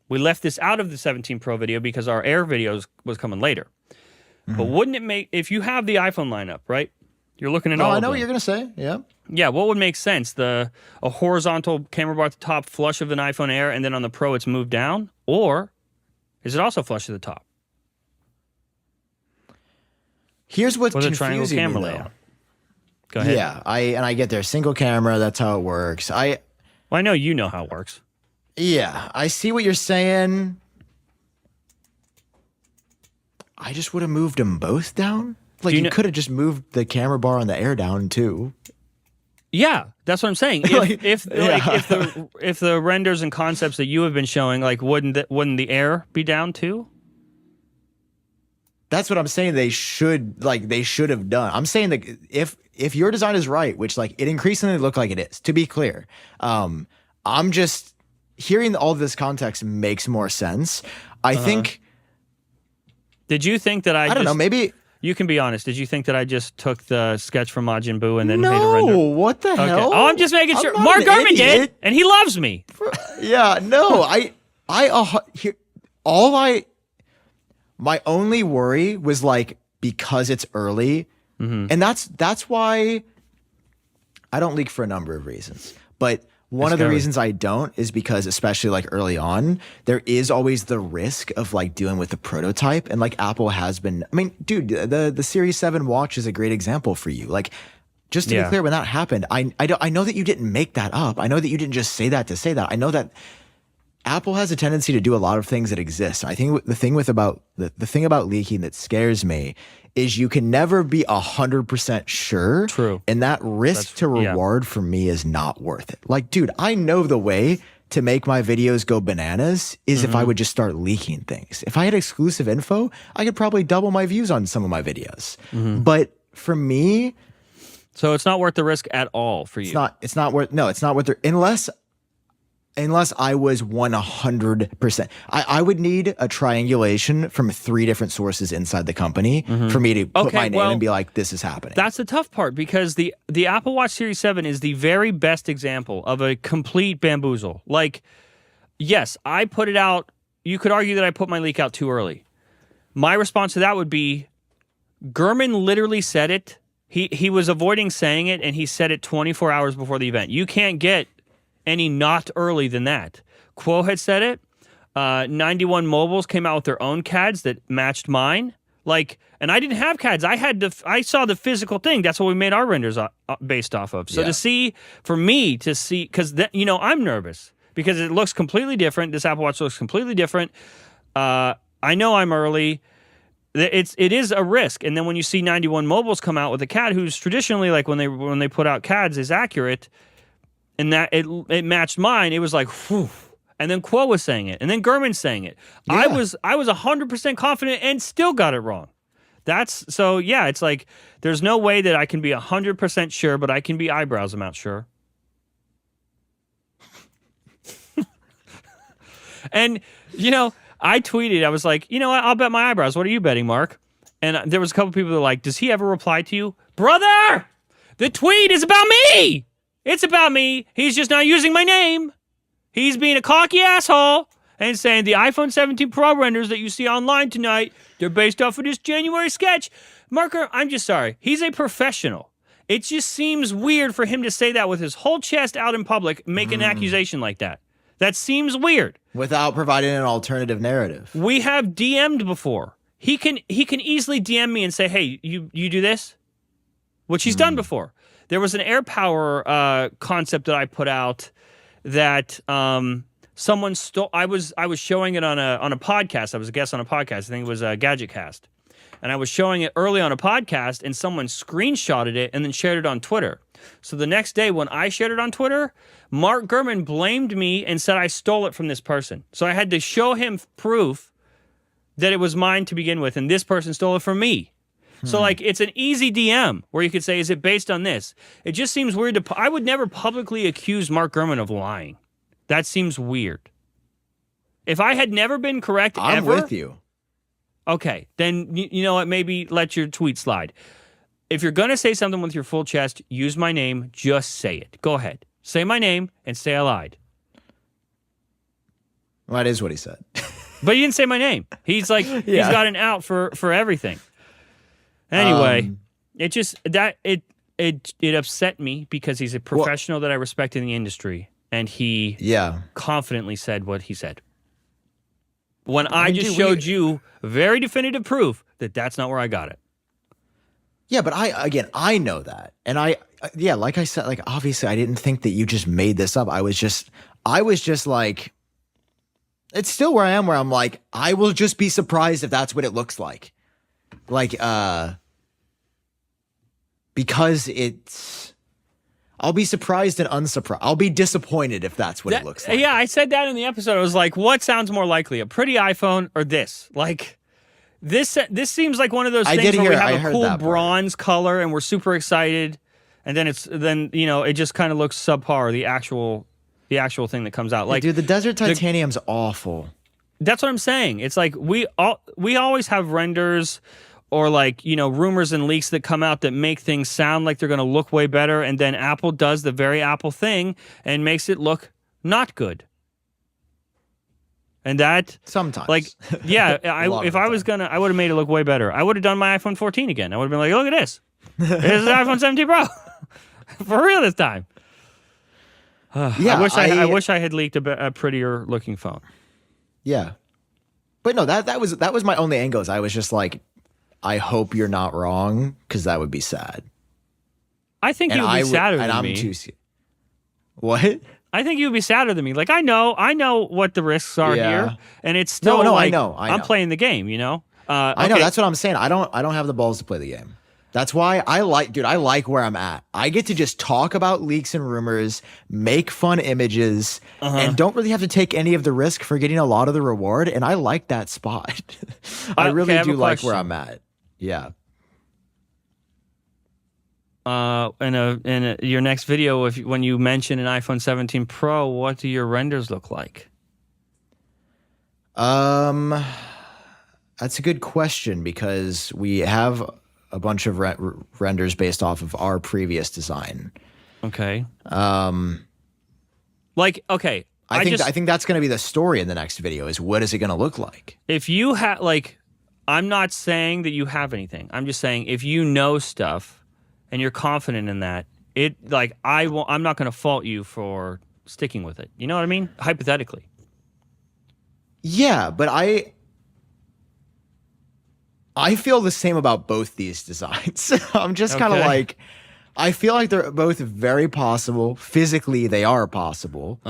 we left this out of the 17 Pro video because our Air videos was coming later. But wouldn't it make, if you have the iPhone lineup, right? You're looking at all I of know them. what you're going to say. Yeah. Yeah, what would make sense? A horizontal camera bar at the top, flush of an iPhone Air, and then on the Pro it's moved down? Or is it also flush at the top? Here's what's With a confusing triangle camera me, though. layout. Go ahead. Yeah, I get their single camera. That's how it works. Well, I know you know how it works. Yeah, I see what you're saying. I just would have moved them both down. Like you could have just moved the camera bar on the Air down too. Yeah, that's what I'm saying. If the renders and concepts that you have been showing, like, wouldn't the Air be down too? That's what I'm saying. They should have done. I'm saying that if your design is right, which like it increasingly look like it is, to be clear, I'm just hearing all this context makes more sense. I think. Did you think that I don't know. Maybe you can be honest. Did you think that I just took the sketch from Majin Buu and then made a no. render? What the hell? Oh, I'm just making sure. I'm not Mark an Gurman did, idiot. and he loves me. Yeah, no, my only worry was like because it's early, and that's why I don't leak for a number of reasons. But one of the reasons I don't is because, especially like early on, there is always the risk of like dealing with the prototype, and like Apple has been. I mean, dude, the Series 7 watch is a great example for you. Like, just to be clear, when that happened, I know that you didn't make that up. I know that you didn't just say that to say that. I know that Apple has a tendency to do a lot of things that exist. I think the thing about leaking that scares me is you can never be 100% sure. True. And that risk to reward for me is not worth it. Like, dude, I know the way to make my videos go bananas is if I would just start leaking things. If I had exclusive info, I could probably double my views on some of my videos. But for me, so it's not worth the risk at all for you. it's not worth it unless I was 100%. I would need a triangulation from 3 different sources inside the company for me to put my name and be like, this is happening. That's the tough part because the Apple Watch Series 7 is the very best example of a complete bamboozle. Like, yes, I put it out. You could argue that I put my leak out too early. My response to that would be, Gurman literally said it. He was avoiding saying it, and he said it 24 hours before the event. You can't get any not early than that. Quo had said it. 91 Mobiles came out with their own CADs that matched mine. Like, and I didn't have CADs. I saw the physical thing. That's what we made our renders based off of. So for me to see, because I'm nervous because it looks completely different. This Apple Watch looks completely different. I know I'm early. it is a risk. And then when you see 91 Mobiles come out with a CAD who's traditionally like when they put out CADs is accurate, and that it matched mine, it was like, whew. And then Kohl was saying it, and then Gurman's saying it. Yeah. I was 100% confident and still got it wrong. It's like there's no way that I can be 100% sure, but I can be eyebrows amount sure. And I tweeted, I was like, you know what? I'll bet my eyebrows. What are you betting, Mark? And there was a couple people that were like, does he ever reply to you? Brother, the tweet is about me. It's about me. He's just not using my name. He's being a cocky asshole and saying the iPhone 17 Pro renders that you see online tonight, they're based off of this January sketch. Marker, I'm just sorry. He's a professional. It just seems weird for him to say that with his whole chest out in public, make an accusation like that. That seems weird. Without providing an alternative narrative. We have DM'd before. He can easily DM me and say, hey, you do this? Which he's done before. There was an AirPower concept that I put out that someone stole. I was showing it on a podcast. I was a guest on a podcast. I think it was a GadgetCast. And I was showing it early on a podcast, and someone screenshotted it and then shared it on Twitter. So the next day when I shared it on Twitter, Mark Gurman blamed me and said I stole it from this person. So I had to show him proof that it was mine to begin with, and this person stole it from me. So, like, it's an easy DM where you could say, is it based on this? It just seems weird to... I would never publicly accuse Mark Gurman of lying. That seems weird. If I had never been correct ever... I'm with you. Okay, then, you know what? Maybe let your tweet slide. If you're going to say something with your full chest, use my name. Just say it. Go ahead. Say my name and say I lied. Well, that is what he said. But he didn't say my name. He's like, he's got an out for everything. Anyway, it upset me because he's a professional that I respect in the industry, and he confidently said what he said. When I just showed you very definitive proof that that's not where I got it. Yeah, but I know that, and like I said, like obviously I didn't think that you just made this up. I was just like, it's still where I am, where I'm like, I will just be surprised if that's what it looks like. Like, because I'll be surprised and unsurprised. I'll be disappointed if that's what it looks like. Yeah, I said that in the episode. I was like, what sounds more likely, a pretty iPhone or this? Like, this seems like one of those things where we have a cool bronze color and we're super excited, and then it just kind of looks subpar, the actual thing that comes out. Like, dude, the Desert Titanium's awful. That's what I'm saying. It's like we always have renders or like, rumors and leaks that come out that make things sound like they're going to look way better, and then Apple does the very Apple thing and makes it look not good. And that sometimes, like, yeah, if I was gonna, I would have made it look way better. I would have done my iPhone 14 again. I would have been like, look at this. This is the iPhone 17 Pro for real this time. Yeah, I wish I had leaked a prettier looking phone. Yeah, but no, that was my only angle. I was just like, I hope you're not wrong, because that would be sad. I think you would be sadder than me. What? I think you would be sadder than me. Like, I know what the risks are here, and it's still no, like, I know. I'm playing the game, I know. That's what I'm saying. I don't have the balls to play the game. That's why I like where I'm at. I get to just talk about leaks and rumors, make fun images, and don't really have to take any of the risk for getting a lot of the reward. And I like that spot. I really do like where I'm at. Yeah. In your next video, when you mention an iPhone 17 Pro, what do your renders look like? That's a good question, because we have a bunch of renders based off of our previous design. Okay. Okay. I think that's going to be the story in the next video, is what is it going to look like? If you have, like, I'm not saying that you have anything. I'm just saying if you know stuff and you're confident in that, I'm not going to fault you for sticking with it. You know what I mean? Hypothetically. Yeah, but I feel the same about both these designs. I'm just kind of like, I feel like they're both very possible. Physically, they are possible.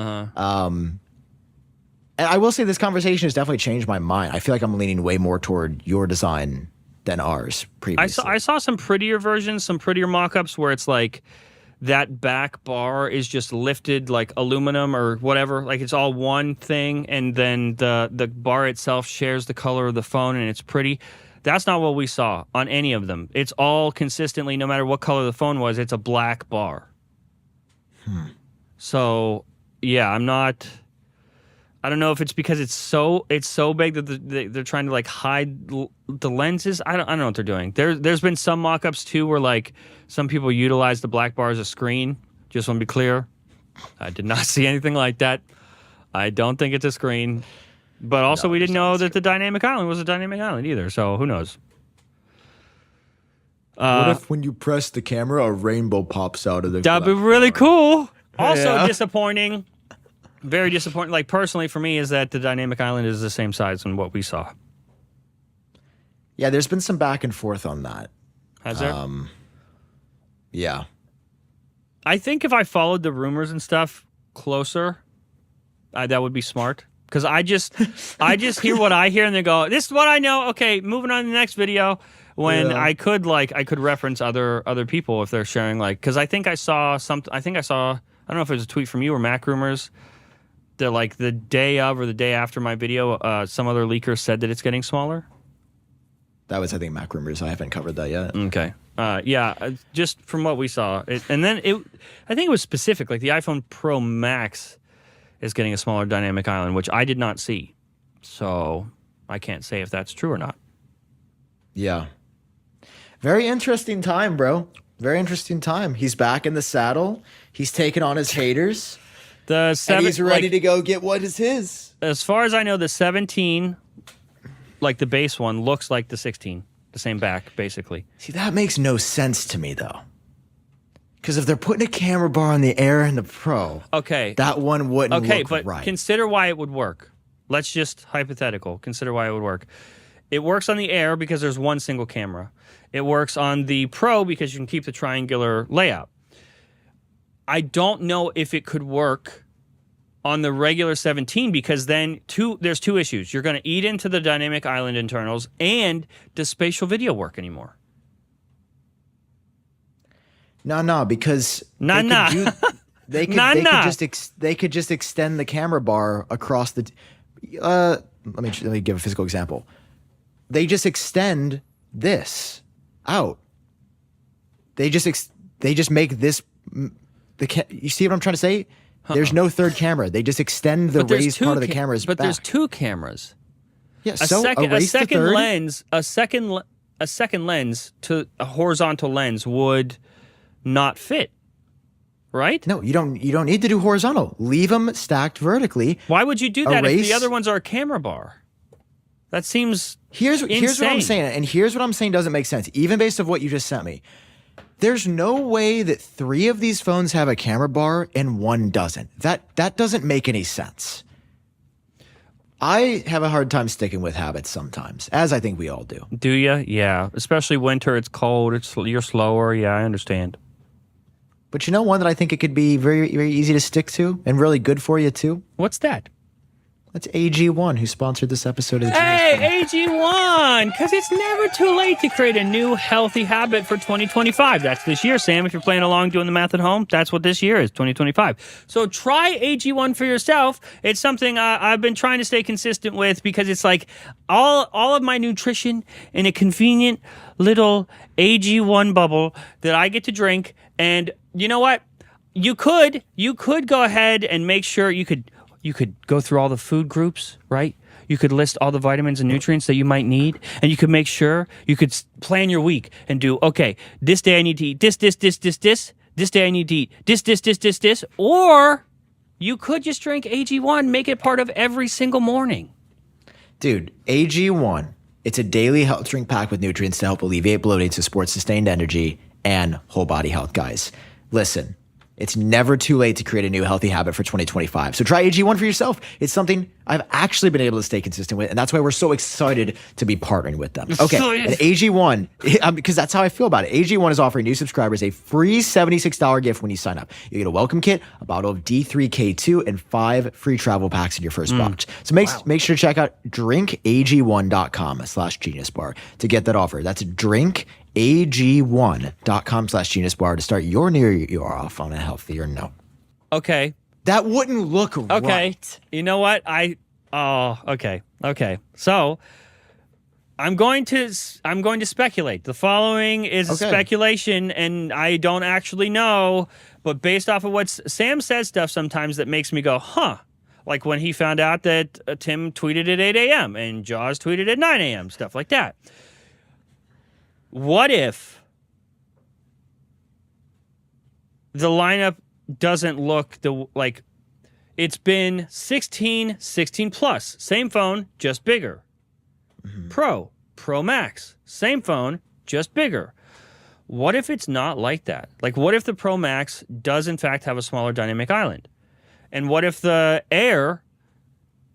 And I will say this conversation has definitely changed my mind. I feel like I'm leaning way more toward your design than ours I previously. saw some prettier versions, some prettier mock-ups where it's like that back bar is just lifted like aluminum or whatever, like it's all one thing, and then the bar itself shares the color of the phone, and it's pretty. That's not what we saw on any of them. It's all consistently, no matter what color the phone was, it's a black bar. So, yeah, I don't know if it's because it's so big that they're trying to like hide the lenses. I don't know what they're doing. There's been some mock-ups too where like some people utilize the black bar as a screen. Just want to be clear, I did not see anything like that. I don't think it's a screen. But also, we didn't know that the dynamic island was a dynamic island either. So who knows? What if when you press the camera, a rainbow pops out of the? That'd be really cool. Also Yeah. disappointing. Very disappointing. Like personally for me, is that the dynamic island is the same size than what we saw. Yeah, there's been some back and forth on that. Has there? Yeah. I think if I followed the rumors and stuff closer, that would be smart. Because I just hear what I hear and they go, this is what I know. Okay, moving on to the next video. When Yeah. I could reference other people if they're sharing, like, because I saw, I don't know if it was a tweet from you or Mac Rumors. They're like the day of or the day after my video, some other leaker said that it's getting smaller. That was, I think, Mac Rumors. I haven't covered that yet. Okay. Just from what we saw. I think it was specific, like the iPhone Pro Max is getting a smaller dynamic island, which I did not see. So I can't say if that's true or not. Yeah. Very interesting time, bro. Very interesting time. He's back in the saddle. He's taking on his haters. And He's ready to go get what is his. As far as I know, the 17, like the base one, looks like the 16. The same back, basically. See, that makes no sense to me, though. Because if they're putting a camera bar on the Air and the Pro, Okay. that one wouldn't Okay, look but right. consider why it would work. Let's just hypothetical. Consider why it would work. It works on the Air because there's one single camera. It works on the Pro because you can keep the triangular layout. I don't know if it could work on the regular 17 because then there's two issues. You're going to eat into the dynamic island internals, and does spatial video work anymore? No, because they could just extend the camera bar across the. Let me give a physical example. They just extend this out. They just make this. You see what I'm trying to say? There's no third camera. They just extend the raised part of the camera's But back. there's two cameras. Yeah, A so second erase the third. lens, a second lens to a horizontal lens would not fit, right? No, you don't need to do horizontal. Leave them stacked vertically. Why would you do that if Erase- the other ones are a camera bar? That seems Here's what I'm insane. saying, and here's what I'm saying doesn't make sense, even based on what you just sent me. There's no way that 3 of these phones have a camera bar and 1 doesn't. That doesn't make any sense. I have a hard time sticking with habits sometimes, as I think we all do. Do you? Yeah. Especially winter. It's cold. You're slower. Yeah, I understand. But you know one that I think it could be very, very easy to stick to and really good for you too? What's that? That's AG1, who sponsored this episode of the Hey, AG1! Because it's never too late to create a new healthy habit for 2025. That's this year, Sam. If you're playing along doing the math at home, that's what this year is, 2025. So try AG1 for yourself. It's something I've been trying to stay consistent with because it's like all of my nutrition in a convenient little AG1 bubble that I get to drink. And you know what? You could go ahead and make sure you could go through all the food groups, right? You could list all the vitamins and nutrients that you might need, and you could make sure you could plan your week and do, okay, this day I need to eat this. This day I need to eat this. Or you could just drink AG1, make it part of every single morning. Dude, AG1, it's a daily health drink packed with nutrients to help alleviate bloating, to support sustained energy and whole body health, guys. Listen. It's never too late to create a new healthy habit for 2025. So try AG1 for yourself. It's something I've actually been able to stay consistent with, and that's why we're so excited to be partnering with them. Okay, and AG1, because that's how I feel about it. AG1 is offering new subscribers a free $76 gift when you sign up. You get a welcome kit, a bottle of D3K2, and 5 free travel packs in your first box. So make sure to check out drinkag1.com/geniusbar to get that offer. That's drinkag1.com/geniusbar to start your New Year off on a healthier note. Okay. That wouldn't look right. You know what? Okay. So I'm going to speculate. The following is speculation, and I don't actually know, but based off of what Sam says stuff sometimes that makes me go, huh. Like when he found out that Tim tweeted at 8 a.m. and Jaws tweeted at 9 a.m., stuff like that. What if the lineup doesn't look like it's been 16 plus, same phone, just bigger. Pro Max, same phone, just bigger. What if it's not like that? Like, what if the Pro Max does in fact have a smaller dynamic island? And what if the Air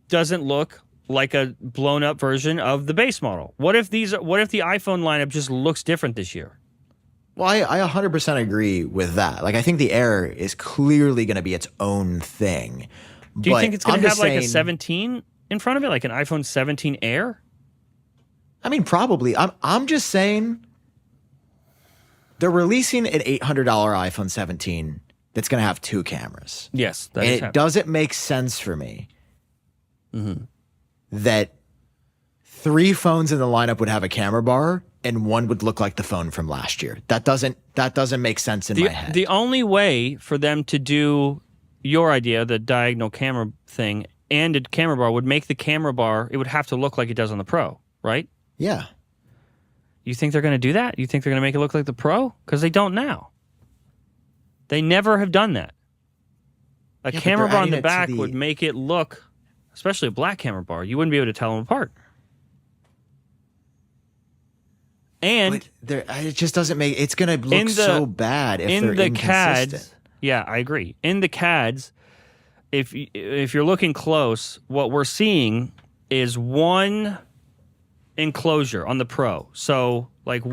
doesn't look like a blown up version of the base model? What if the iPhone lineup just looks different this year? Well, I 100% agree with that. Like, I think the Air is clearly going to be its own thing. Do you think it's going to have like a 17 in front of it, like an iPhone 17 Air? I mean, probably. I'm just saying they're releasing an $800 iPhone 17 that's going to have 2 cameras. Yes. And it doesn't make sense for me that 3 phones in the lineup would have a camera bar and one would look like the phone from last year. That doesn't make sense in my head. The only way for them to do your idea, the diagonal camera thing, and a camera bar would make the camera bar, it would have to look like it does on the Pro, right? Yeah. You think they're going to do that? You think they're going to make it look like the Pro? Because they don't now. They never have done that. A camera bar on the back would make it look, especially a black camera bar, you wouldn't be able to tell them apart. And it just doesn't make it's going to look so bad if they're inconsistent. CADs. Yeah, I agree. In the CADs, if you're looking close, what we're seeing is one enclosure on the Pro. So, like,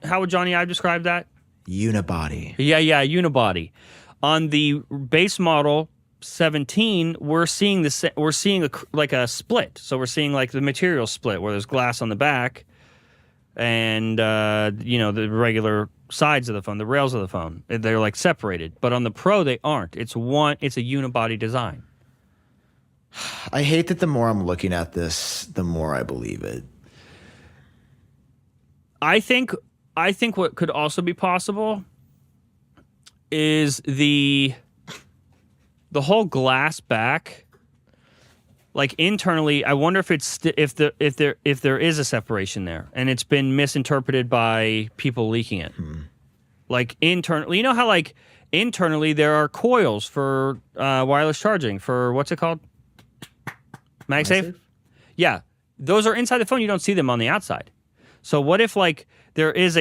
how would Johnny Ive describe that? Unibody. Yeah, unibody. On the base model 17, we're seeing a split. So we're seeing like the material split where there's glass on the back. And, the regular sides of the phone, the rails of the phone, they're like separated. But on the Pro, they aren't. It's a unibody design. I hate that the more I'm looking at this, the more I believe it. I think what could also be possible is the whole glass back. Like internally, I wonder if if there is a separation there, and it's been misinterpreted by people leaking it. Like internally, you know how like internally there are coils for wireless charging for what's it called? MagSafe? Yeah, those are inside the phone. You don't see them on the outside. So what if like there is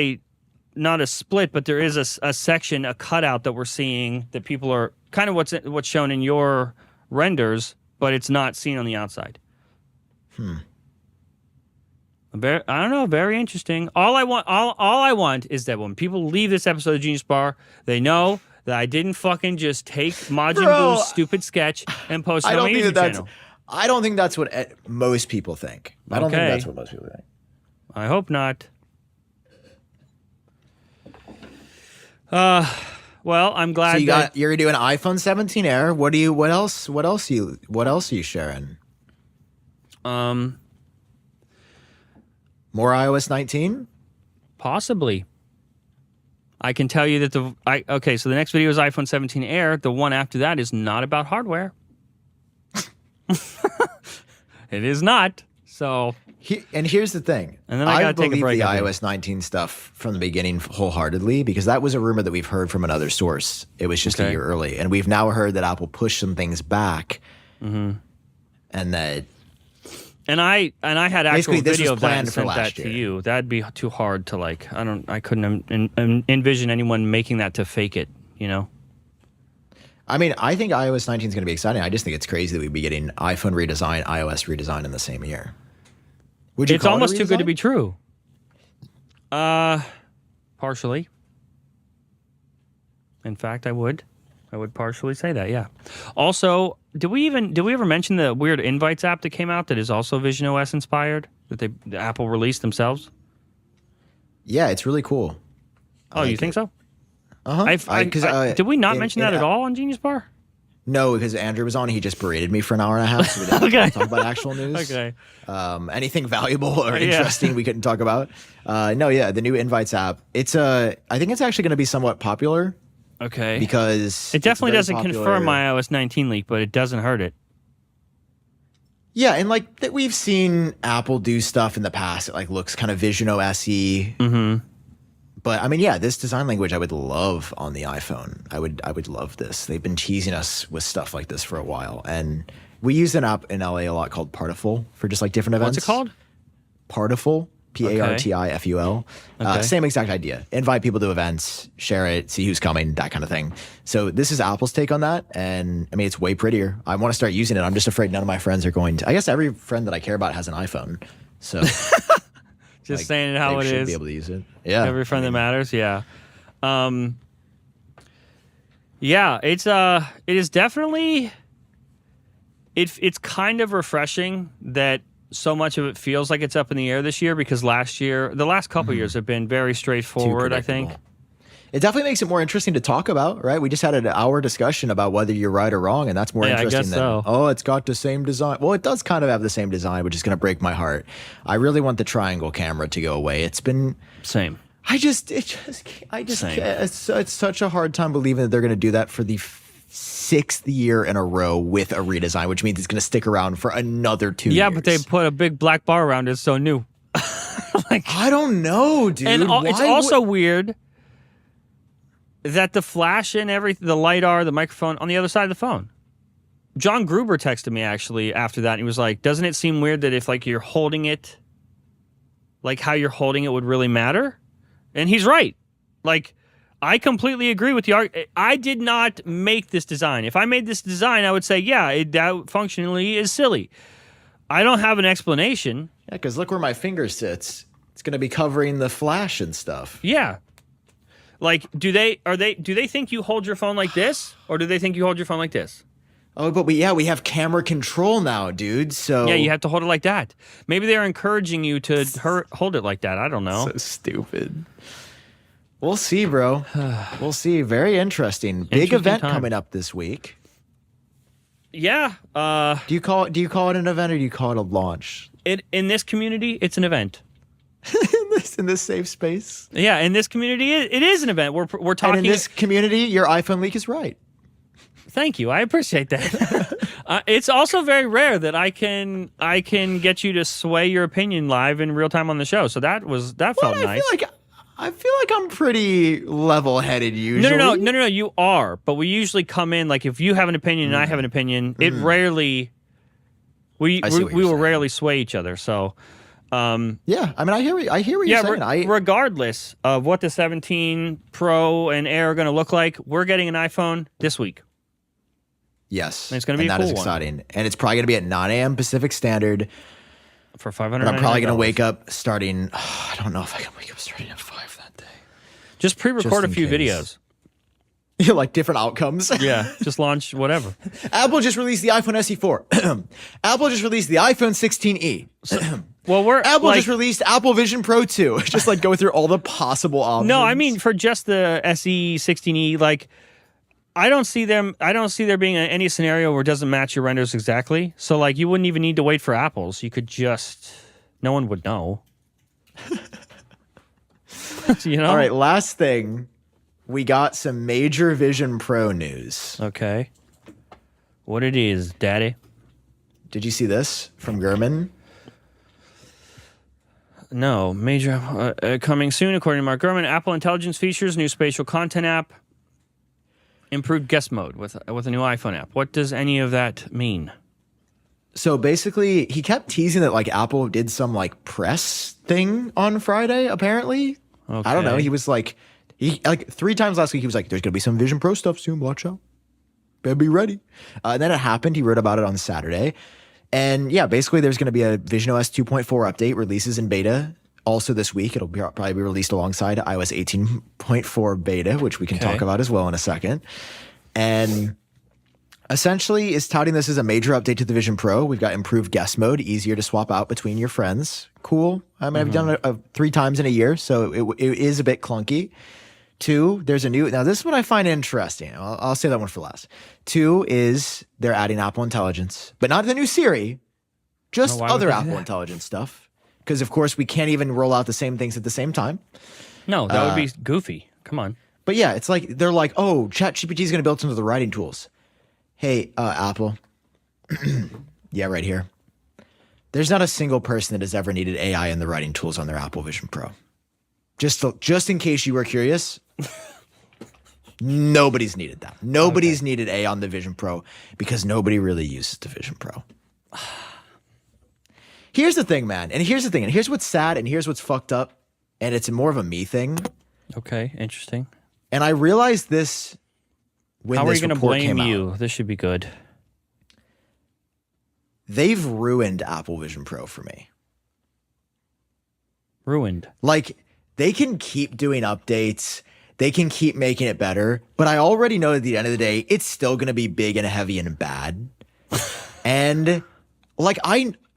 not a split, but there is a section, a cutout that we're seeing that people are kind of what's shown in your renders, but it's not seen on the outside. I don't know. Very interesting. All I want is that when people leave this episode of Genius Bar, they know that I didn't fucking just take Majin Buu's stupid sketch and post it on my YouTube channel. I don't think that's what most people think. I don't think that's what most people think. I hope not. Well, I'm glad. So you're doing an iPhone 17 Air. What else are you sharing? More iOS 19? Possibly. I can tell you that so the next video is iPhone 17 Air. The one after that is not about hardware. It is not. So and here's the thing. And then I believe the iOS 19 stuff from the beginning wholeheartedly because that was a rumor that we've heard from another source. It was just a year early, and we've now heard that Apple pushed some things back, and that. And I had actual video of that and sent that to you. That'd be too hard to like. I couldn't envision anyone making that to fake it. You know. I mean, I think iOS 19 is going to be exciting. I just think it's crazy that we'd be getting iPhone redesign, iOS redesign in the same year. Would you? It's call almost it a too good to redesign? be true. Partially. In fact, I would partially say that. Yeah. Also, did we ever mention the weird Invites app that came out that is also Vision OS inspired that Apple released themselves? Yeah, it's really cool. Oh, you think so? Uh-huh. Did we not mention that at all on Genius Bar? No, because Andrew was on. He just berated me for an hour and a half, so we didn't Okay. talk about actual news. Okay. Anything valuable or interesting we couldn't talk about. The new Invites app. I think it's actually going to be somewhat popular. Okay. Because it definitely it's doesn't very confirm popular. my iOS 19 leak, but it doesn't hurt it. Yeah, and like that we've seen Apple do stuff in the past. It like looks kind of Vision OS-y. Mm-hmm. But I mean, yeah, this design language I would love on the iPhone. I would love this. They've been teasing us with stuff like this for a while, and we use an app in LA a lot called Partiful for just like different events. What's it called? Partiful, Partiful. Okay. Same exact idea. Invite people to events, share it, see who's coming, that kind of thing. So this is Apple's take on that, and I mean, it's way prettier. I want to start using it. I'm just afraid none of my friends are going to. I guess every friend that I care about has an iPhone, so. Just saying it how it should is. Be able to use it. Yeah. Every friend that matters. Yeah. It is definitely. It's kind of refreshing that so much of it feels like it's up in the air this year because the last couple years have been very straightforward. I think. It definitely makes it more interesting to talk about, right? We just had an hour discussion about whether you're right or wrong, and that's more Yeah, I interesting guess than, so. oh, it's got the same design. Well, it does kind of have the same design, which is going to break my heart. I really want the triangle camera to go away. It's been... Same. I just can't. It's such a hard time believing that they're going to do that for the sixth year in a row with a redesign, which means it's going to stick around for another 2 years. Yeah, but they put a big black bar around it, so new. I don't know, dude. And it's Why also weird that the flash and everything, the LiDAR, the microphone on the other side of the phone. John Gruber texted me actually after that. And he was like, doesn't it seem weird that if like you're holding it, like how you're holding it would really matter? And he's right. Like, I completely agree with the I did not make this design. If I made this design, I would say, yeah, that functionally is silly. I don't have an explanation. Yeah, because look where my finger sits. It's going to be covering the flash and stuff. Yeah. Like, do they think you hold your phone like this, or do they think you hold your phone like this? Oh, but we have camera control now, dude. So Yeah, you have to hold it like that. Maybe they're encouraging you to hold it like that. I don't know. So stupid. We'll see, bro. We'll see. Very interesting. Big Interesting event time. coming up this week. Yeah. Do you call it an event or do you call it a launch? In this community, it's an event. in this safe space. Yeah, in this community, it is an event. We're talking. And in this community, your iPhone leak is right. Thank you. I appreciate that. It's also very rare that I can get you to sway your opinion live in real time on the show. So that felt nice. I feel like I'm pretty level-headed usually. No. You are, but we usually come in like if you have an opinion and I have an opinion, it rarely. We will rarely sway each other. So. Yeah, I mean, I hear what you're saying. Regardless of what the 17 Pro and Air are going to look like, we're getting an iPhone this week. Yes, And it's going to be a that cool is one. exciting, and it's probably going to be at 9 a.m. Pacific Standard. For $500. And I'm probably going to wake up starting. I don't know if I can wake up starting at 5 that day. Just pre-record a in few case. videos. Like different outcomes. Yeah, just launch whatever. Apple just released the iPhone SE4. Apple just released the iPhone 16e. Well, Apple just released Apple Vision Pro 2. Just like go through all the possible options. No, I mean for just the SE 16e, like I don't see there being any scenario where it doesn't match your renders exactly. So like you wouldn't even need to wait for Apple's. You could just no one would know. You know? All right, last thing. We got some major Vision Pro news. Okay. What it is, Daddy? Did you see this from Gurman? No, major coming soon, according to Mark Gurman. Apple Intelligence features, new spatial content app, improved guest mode with a new iPhone app. What does any of that mean? So basically, he kept teasing that like Apple did some like press thing on Friday. Apparently, I don't know. Okay. He was like, 3 times last week he was like, "There's gonna be some Vision Pro stuff soon. Watch out." better be ready. And then it happened. He wrote about it on Saturday. And yeah, basically there's going to be a visionOS 2.4 update, releases in beta also this week. It'll probably be released alongside iOS 18.4 beta, which we can talk about as well in a second. And essentially is touting this as a major update to the Vision Pro. We've got improved guest mode, easier to swap out between your friends. Cool. I mean, I've done it 3 times in a year, so it is a bit clunky. 2, there's a new, now this is what I find interesting. I'll say that one for last. 2 is they're adding Apple Intelligence, but not the new Siri, just other Apple Intelligence stuff. Because of course we can't even roll out the same things at the same time. No, that would be goofy. Come on. But yeah, it's like, they're like, oh, ChatGPT is going to build some of the writing tools. Hey, Apple. Yeah, right here. There's not a single person that has ever needed AI in the writing tools on their Apple Vision Pro. Just in case you were curious, nobody's needed that. Nobody's needed AI on the Vision Pro because nobody really uses the Vision Pro. Here's the thing, man. And here's the thing. And here's what's sad. And here's what's fucked up. And it's more of a me thing. Okay, interesting. And I realized this when How are this you going to report blame came out. you? This should be good. They've ruined Apple Vision Pro for me. Ruined. Like, they can keep doing updates. They can keep making it better. But I already know at the end of the day, it's still going to be big and heavy and bad. And like,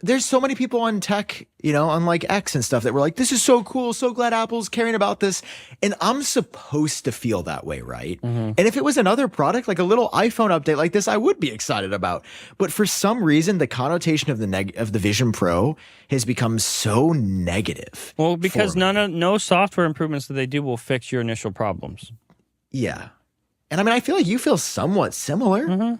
there's so many people on tech, on like X and stuff that were like, this is so cool. So glad Apple's caring about this. And I'm supposed to feel that way, right? And if it was another product, like a little iPhone update like this, I would be excited about. But for some reason, the connotation of the Vision Pro has become so negative. Well, because no software improvements that they do will fix your initial problems. Yeah. And I mean, I feel like you feel somewhat similar.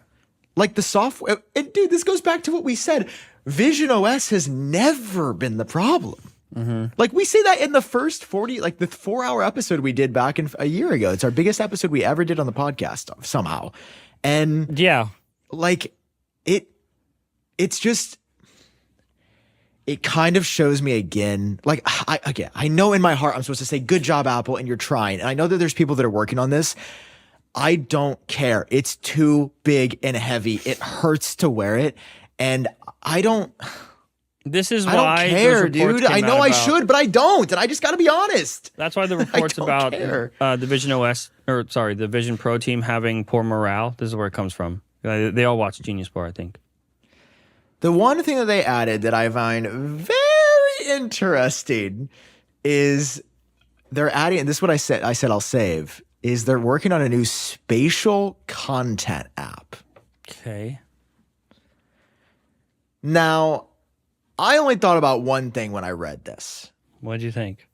Like the software, and dude, this goes back to what we said. Vision OS has never been the problem. Like we say that in the first 40, like the 4-hour episode we did back a year ago. It's our biggest episode we ever did on the podcast somehow. And yeah, like it's just, it kind of shows me again, like I know in my heart I'm supposed to say, good job, Apple, and you're trying. And I know that there's people that are working on this. I don't care. It's too big and heavy. It hurts to wear it. And I don't care, dude. I know I should, but I don't. And I just got to be honest. That's why the reports about the Vision OS, the Vision Pro team having poor morale. This is where it comes from. They all watch Genius Bar, I think. The one thing that they added that I find very interesting is they're adding, and this is what I said I'll save, is they're working on a new spatial content app. Okay. Now, I only thought about one thing when I read this. What did you think?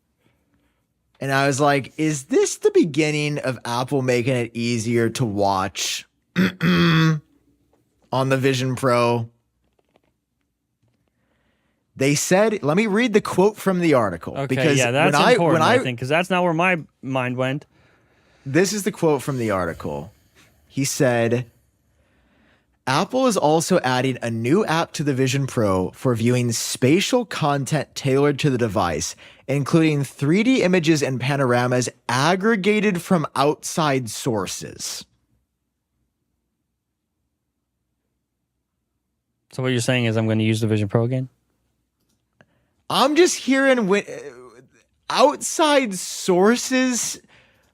And I was like, is this the beginning of Apple making it easier to watch on the Vision Pro? They said, let me read the quote from the article. Okay, because yeah, that's important, I think, because that's not where my mind went. This is the quote from the article. He said, Apple is also adding a new app to the Vision Pro for viewing spatial content tailored to the device, including 3D images and panoramas aggregated from outside sources. So what you're saying is I'm going to use the Vision Pro again? I'm just hearing outside sources.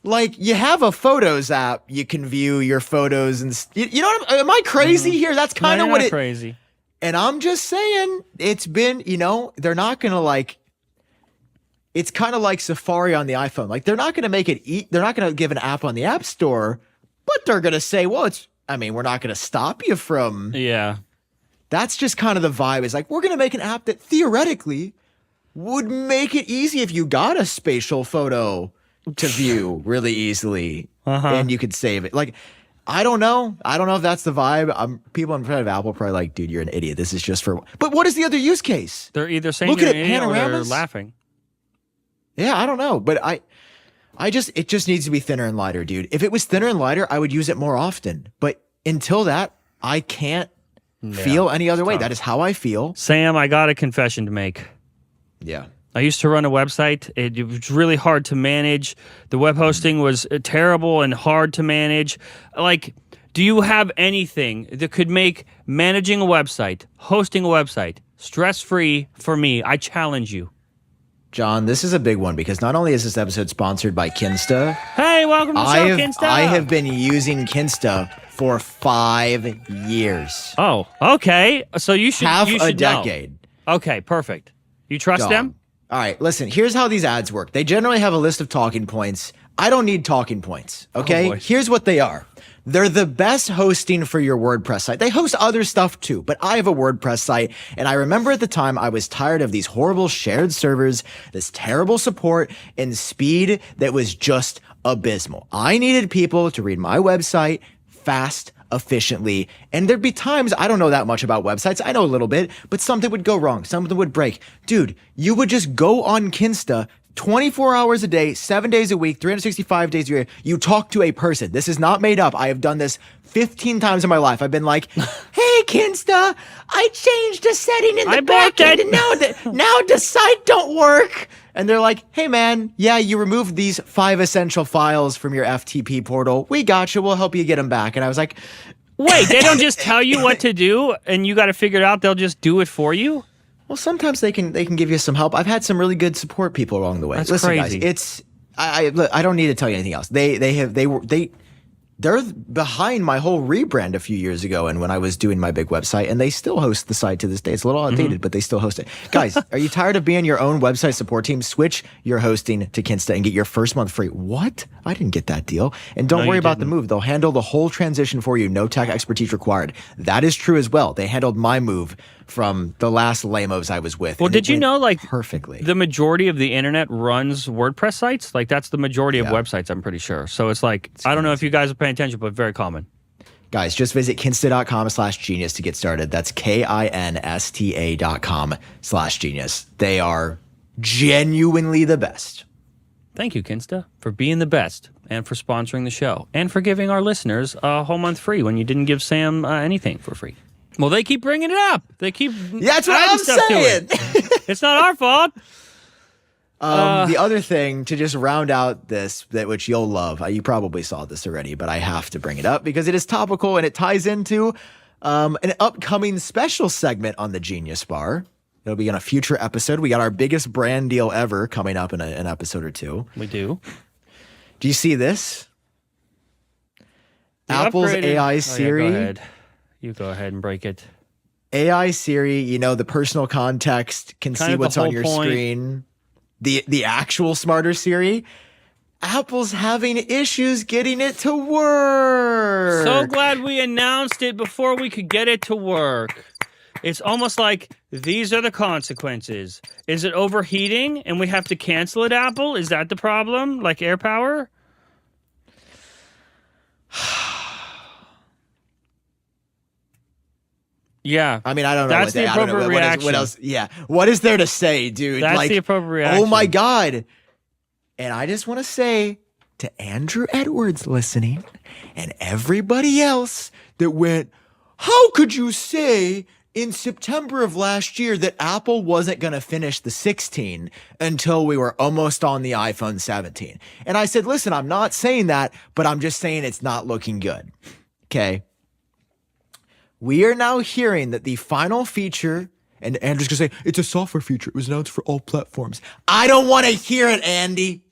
Like, you have a Photos app, you can view your photos, and you know what? Am I crazy here? That's kind of what it. Crazy. And I'm just saying, it's been, they're not gonna like. It's kind of like Safari on the iPhone. Like, they're not gonna make it. They're not gonna give an app on the App Store, but they're gonna say, well, we're not gonna stop you from. Yeah. That's just kind of the vibe. It's like, we're gonna make an app that theoretically would make it easy if you got a spatial photo to view really easily, and you could save it. Like, I don't know if that's the vibe. People in front of Apple probably like, dude, you're an idiot. This is just for. But what is the other use case? They're either saying you're an idiot or they're laughing. Yeah, I don't know, but it just needs to be thinner and lighter, dude. If it was thinner and lighter, I would use it more often. But until that, I can't feel any other way. That is how I feel. Sam, I got a confession to make. Yeah. I used to run a website. It was really hard to manage. The web hosting was terrible and hard to manage. Like, Do you have anything that could make managing a website, hosting a website, stress-free for me? I challenge you. John, this is a big one because not only is this episode sponsored by Kinsta. Hey, welcome to the show, Kinsta. I have been using Kinsta for 5 years. Oh, okay. So you should Half you a should know. decade. Okay, perfect. You trust Dog. them? All right, listen, here's how these ads work. They generally have a list of talking points. I don't need talking points, okay? Oh, boy. Here's what they are. They're the best hosting for your WordPress site. They host other stuff too, but I have a WordPress site, and I remember at the time I was tired of these horrible shared servers, this terrible support, and speed that was just abysmal. I needed people to read my website fast, efficiently, and there'd be times I don't know that much about websites. I know a little bit, but something would go wrong. Something would break. Dude, you would just go on Kinsta 24 hours a day, 7 days a week, 365 days a year. You talk to a person. This is not made up. I have done this 15 times in my life. I've been like, hey, Kinsta, I changed a setting in the back end, and now the site don't work. And they're like, hey, man, yeah, you removed these 5 essential files from your FTP portal. We got you. We'll help you get them back. And I was like, wait, they don't just tell you what to do and you got to figure it out. They'll just do it for you? well, sometimes they can give you some help. I've had some really good support people along the way. That's Listen, crazy. guys, it's I don't need to tell you anything else. They're behind my whole rebrand a few years ago, and when I was doing my big website, and they still host the site to this day. It's a little outdated, but they still host it. Guys, are you tired of being your own website support team? Switch your hosting to Kinsta and get your first month free. What? I didn't get that deal. And don't worry about the move. They'll handle the whole transition for you. No tech expertise required. That is true as well. They handled my move from the last lamos I was with. Well, did you know, like, perfectly, the majority of the internet runs WordPress sites? Like, that's the majority of websites, I'm pretty sure. So it's like, I don't know if you guys are paying attention, but very common. Guys, just visit kinsta.com/genius to get started. That's KINSTA.com/genius. They are genuinely the best. Thank you, Kinsta, for being the best and for sponsoring the show and for giving our listeners a whole month free when you didn't give Sam anything for free. Well, they keep bringing it up. They keep that's what I'm saying. It's not our fault. The other thing to just round out this, that which you'll love, you probably saw this already, but I have to bring it up because it is topical and it ties into an upcoming special segment on the Genius Bar. It'll be in a future episode. We got our biggest brand deal ever coming up in an episode or two. We do. Do you see this? Apple's AI Siri. Yeah, go ahead. You go ahead and break it. AI Siri, the personal context can see what's on your screen. The actual smarter Siri, Apple's having issues getting it to work. So glad we announced it before we could get it to work. It's almost like these are the consequences. Is it overheating and we have to cancel it, Apple? Is that the problem? Like air power? Yeah. I mean, I don't know. That's the appropriate reaction. What else? Yeah. What is there to say, dude? That's the appropriate reaction. Oh, my God. And I just want to say to Andrew Edwards listening and everybody else that went, how could you say in September of last year that Apple wasn't going to finish the 16 until we were almost on the iPhone 17? And I said, listen, I'm not saying that, but I'm just saying it's not looking good. Okay. We are now hearing that the final feature, and Andrew's going to say, it's a software feature. It was announced for all platforms. I don't want to hear it, Andy.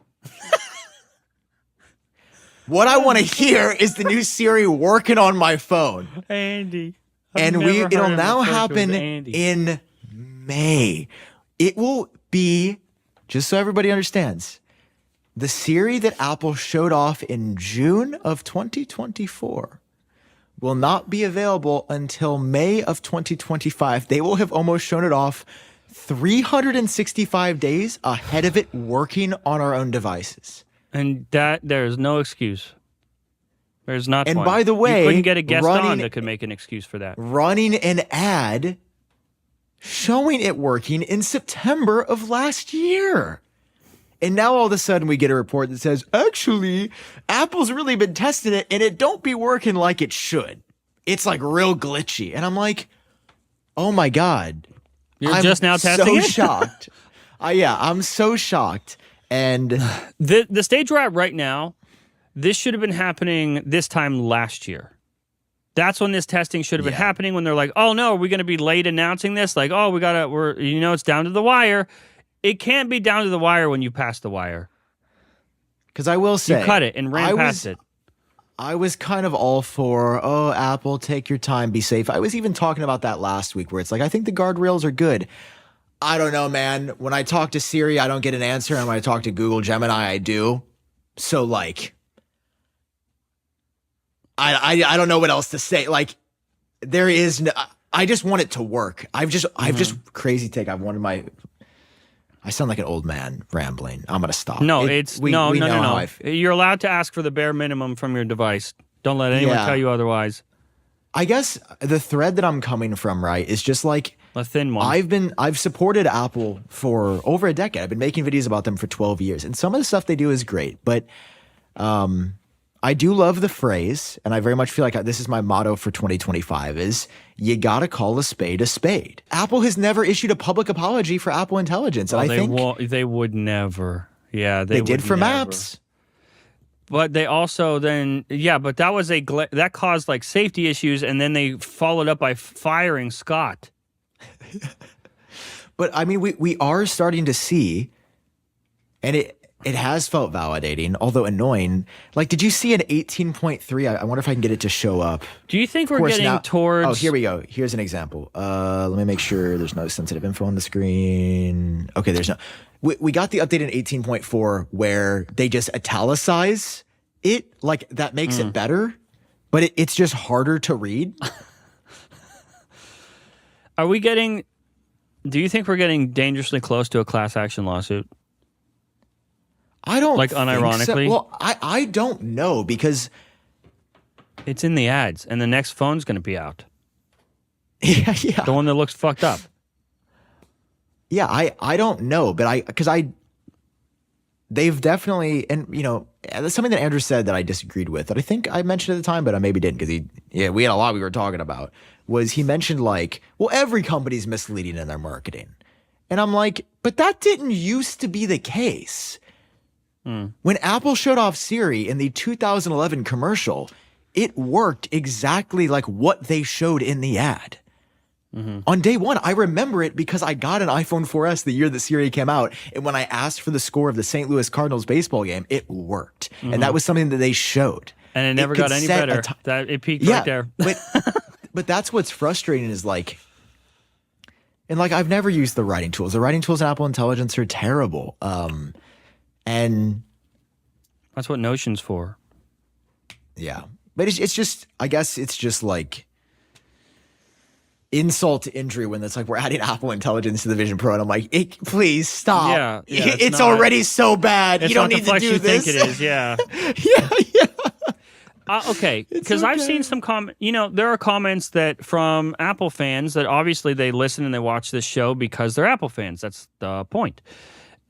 What I want to hear is the new Siri working on my phone. Andy. And it'll now happen in May. It will be, just so everybody understands, the Siri that Apple showed off in June of 2024 will not be available until May of 2025. They will have almost shown it off 365 days ahead of it working on our own devices. And that there's no excuse. There's not and one. By the way, you couldn't get a guest on that could make an excuse for that. Running an ad showing it working in September of last year. And now all of a sudden we get a report that says, actually, Apple's really been testing it and it don't be working like it should. It's like real glitchy. And I'm like, oh my God. You're just now testing it? Shocked. I'm so shocked. And the stage we're at right now, this should have been happening this time last year. That's when this testing should have been Yeah. happening, when they're like, oh no, are we going to be late announcing this? Like, oh, it's down to the wire. It can't be down to the wire when you pass the wire. Because I will say, You cut it and ran past it. I was kind of all for, Apple, take your time, be safe. I was even talking about that last week where it's like, I think the guardrails are good. I don't know, man. When I talk to Siri, I don't get an answer. And when I talk to Google Gemini, I do. So like, I don't know what else to say. Like, there is no, I just want it to work. I've just crazy take. I sound like an old man rambling. I'm going to stop. No, no. You're allowed to ask for the bare minimum from your device. Don't let anyone tell you otherwise. I guess the thread that I'm coming from, right, is just like a thin one. I've supported Apple for over a decade. I've been making videos about them for 12 years. And some of the stuff they do is great, but I do love the phrase, and I very much feel like this is my motto for 2025 is you got to call a spade a spade. Apple has never issued a public apology for Apple Intelligence. And they would never. Yeah, they did for never. Maps. But they also but that was that caused like safety issues, and then they followed up by firing Scott. But I mean, we are starting to see, and it has felt validating, although annoying. Like, did you see an 18.3? I wonder if I can get it to show up. Do you think we're getting towards... Oh, here we go. Here's an example. Let me make sure there's no sensitive info on the screen. Okay, there's no... We got the update in 18.4 where they just italicize it. Like, that makes it better, but it's just harder to read. Are we getting... Do you think we're getting dangerously close to a class action lawsuit? I don't like unironically. So. Well, I don't know because it's in the ads, and the next phone's going to be out. Yeah, the one that looks fucked up. Yeah, I don't know, but they've definitely, and you know, that's something that Andrew said that I disagreed with that I think I mentioned at the time, but I maybe didn't because we had a lot we were talking about. Was he mentioned like, well, every company's misleading in their marketing, and I'm like, but that didn't used to be the case. When Apple showed off Siri in the 2011 commercial, it worked exactly like what they showed in the ad. On day one, I remember it because I got an iPhone 4S the year that Siri came out. And when I asked for the score of the St. Louis Cardinals baseball game, it worked. And that was something that they showed. And it never got any better. It peaked right there. But that's what's frustrating is like, and like, I've never used the writing tools. The writing tools in Apple Intelligence are terrible. And that's what Notion's for. Yeah. But it's just, I guess it's just like insult to injury when it's like we're adding Apple Intelligence to the Vision Pro. And I'm like, please stop. Yeah, it's already so bad. You don't need to do this. Think it is, yeah. Okay, because I've seen some there are comments that from Apple fans that obviously they listen and they watch this show because they're Apple fans. That's the point.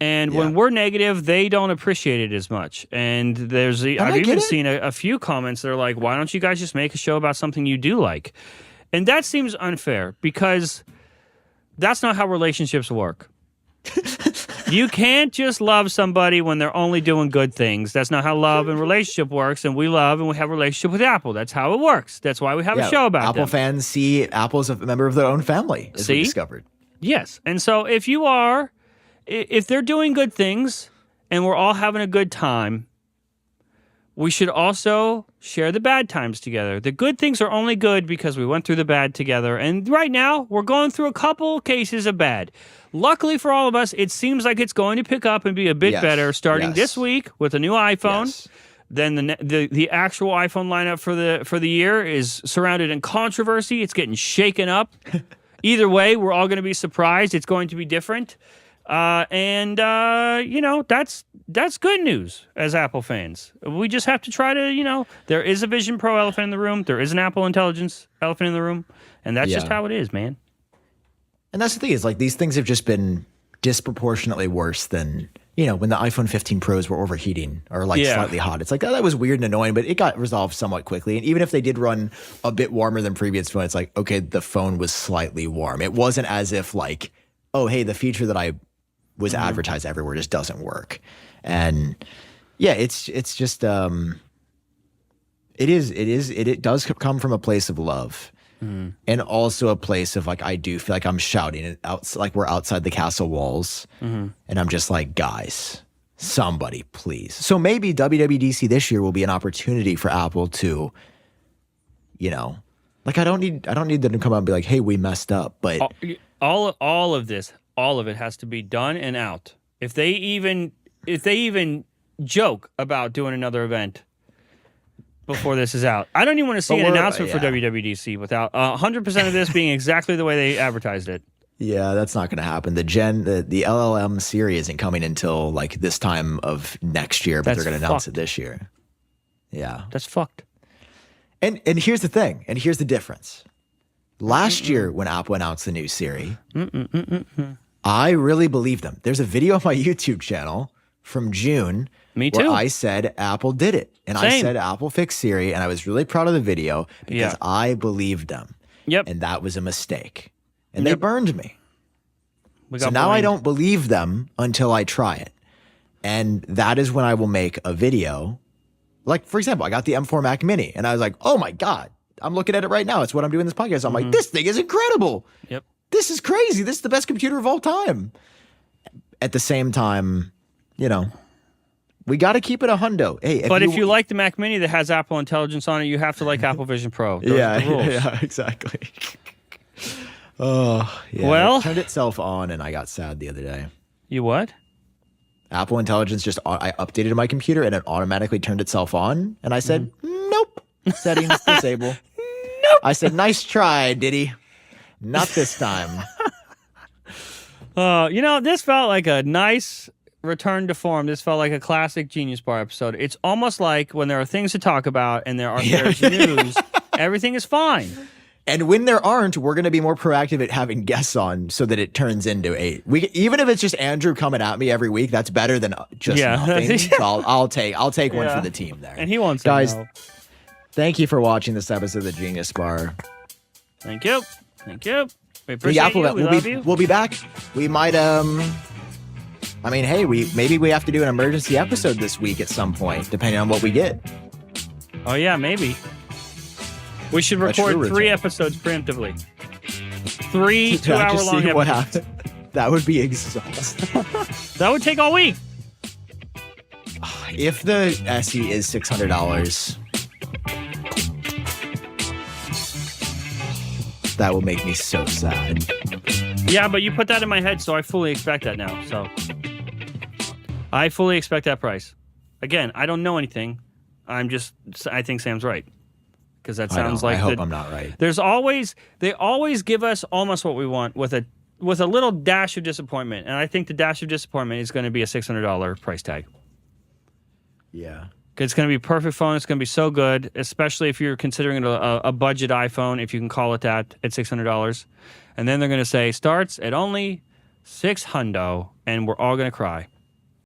And when we're negative, they don't appreciate it as much. And I've even seen a few comments that are like, why don't you guys just make a show about something you do like? And that seems unfair because that's not how relationships work. You can't just love somebody when they're only doing good things. That's not how love and relationship works. And we love and we have a relationship with Apple. That's how it works. That's why we have a show about Apple them. fans see Apple as a member of their own family, as we discovered. Yes. And so if they're doing good things and we're all having a good time, we should also share the bad times together. The good things are only good because we went through the bad together. And right now, we're going through a couple cases of bad. Luckily for all of us, it seems like it's going to pick up and be a bit better starting this week with a new iPhone. Yes. Then the actual iPhone lineup for the year is surrounded in controversy. It's getting shaken up. Either way, we're all going to be surprised. It's going to be different. That's good news as Apple fans. We just have to try to, there is a Vision Pro elephant in the room. There is an Apple Intelligence elephant in the room. And that's just how it is, man. And that's the thing is like these things have just been disproportionately worse than, when the iPhone 15 Pros were overheating or slightly hot. It's like, that was weird and annoying, but it got resolved somewhat quickly. And even if they did run a bit warmer than previous phones, it's like, okay, the phone was slightly warm. It wasn't as if like, oh, hey, the feature that I was advertised everywhere just doesn't work. And it's just It does come from a place of love. And also a place of like, I do feel like I'm shouting it out, like we're outside the castle walls. And I'm just like, guys, somebody please. So maybe WWDC this year will be an opportunity for Apple to, you know, like I don't need them to come out and be like, hey, we messed up. But all of this, all of it has to be done and out. If they even joke about doing another event before this is out, I don't even want to see an announcement for WWDC without 100% of this being exactly the way they advertised it. Yeah, that's not going to happen. The LLM Siri isn't coming until like this time of next year, but they're going to announce it this year. Yeah, that's fucked. And here's the thing, and here's the difference. Last year when Apple announced the new Siri, I really believed them. There's a video on my YouTube channel from June. Me too. Where I said Apple did it. And I said Apple fixed Siri. And I was really proud of the video because I believed them. Yep. And that was a mistake. And they burned me. So now blamed. I don't believe them until I try it. And that is when I will make a video. Like, for example, I got the M4 Mac Mini. And I was like, oh my God. I'm looking at it right now. It's what I'm doing this podcast. I'm like, this thing is incredible. Yep. This is crazy. This is the best computer of all time. At the same time, you know, we got to keep it a hundo. Hey, if you like the Mac Mini that has Apple Intelligence on it, you have to like Apple Vision Pro. Those are the rules. Yeah, exactly. Oh, yeah. Well, it turned itself on, and I got sad the other day. You what? Apple Intelligence I updated my computer, and it automatically turned itself on, and I said, nope, settings disable. Nope. I said, nice try, Diddy. Not this time. You know, this felt like a nice return to form. This felt like a classic Genius Bar episode. It's almost like when there are things to talk about and there's news, everything is fine. And when there aren't, we're going to be more proactive at having guests on so that it turns into even if it's just Andrew coming at me every week, that's better than just nothing. So I'll take one for the team there. And he won't say guys, no. Thank you for watching this episode of the Genius Bar. Thank you. We appreciate you. We love you. We'll be back. We might I mean, hey, maybe we have to do an emergency episode this week at some point, depending on what we get. Oh yeah, maybe. We should record 3 episodes preemptively. 3 2-hour-long episodes. That would be exhausting. That would take all week. If the SE is $600, that will make me so sad. Yeah, but you put that in my head, so I fully expect that now. So I fully expect that price. Again, I don't know anything. I think Sam's right. Because that sounds like I hope I'm not right. They always give us almost what we want with a little dash of disappointment, and I think the dash of disappointment is going to be a $600 price tag. Yeah, it's going to be a perfect phone. It's going to be so good, especially if you're considering it a budget iPhone, if you can call it that, at $600. And then they're going to say starts at only $600, and we're all going to cry.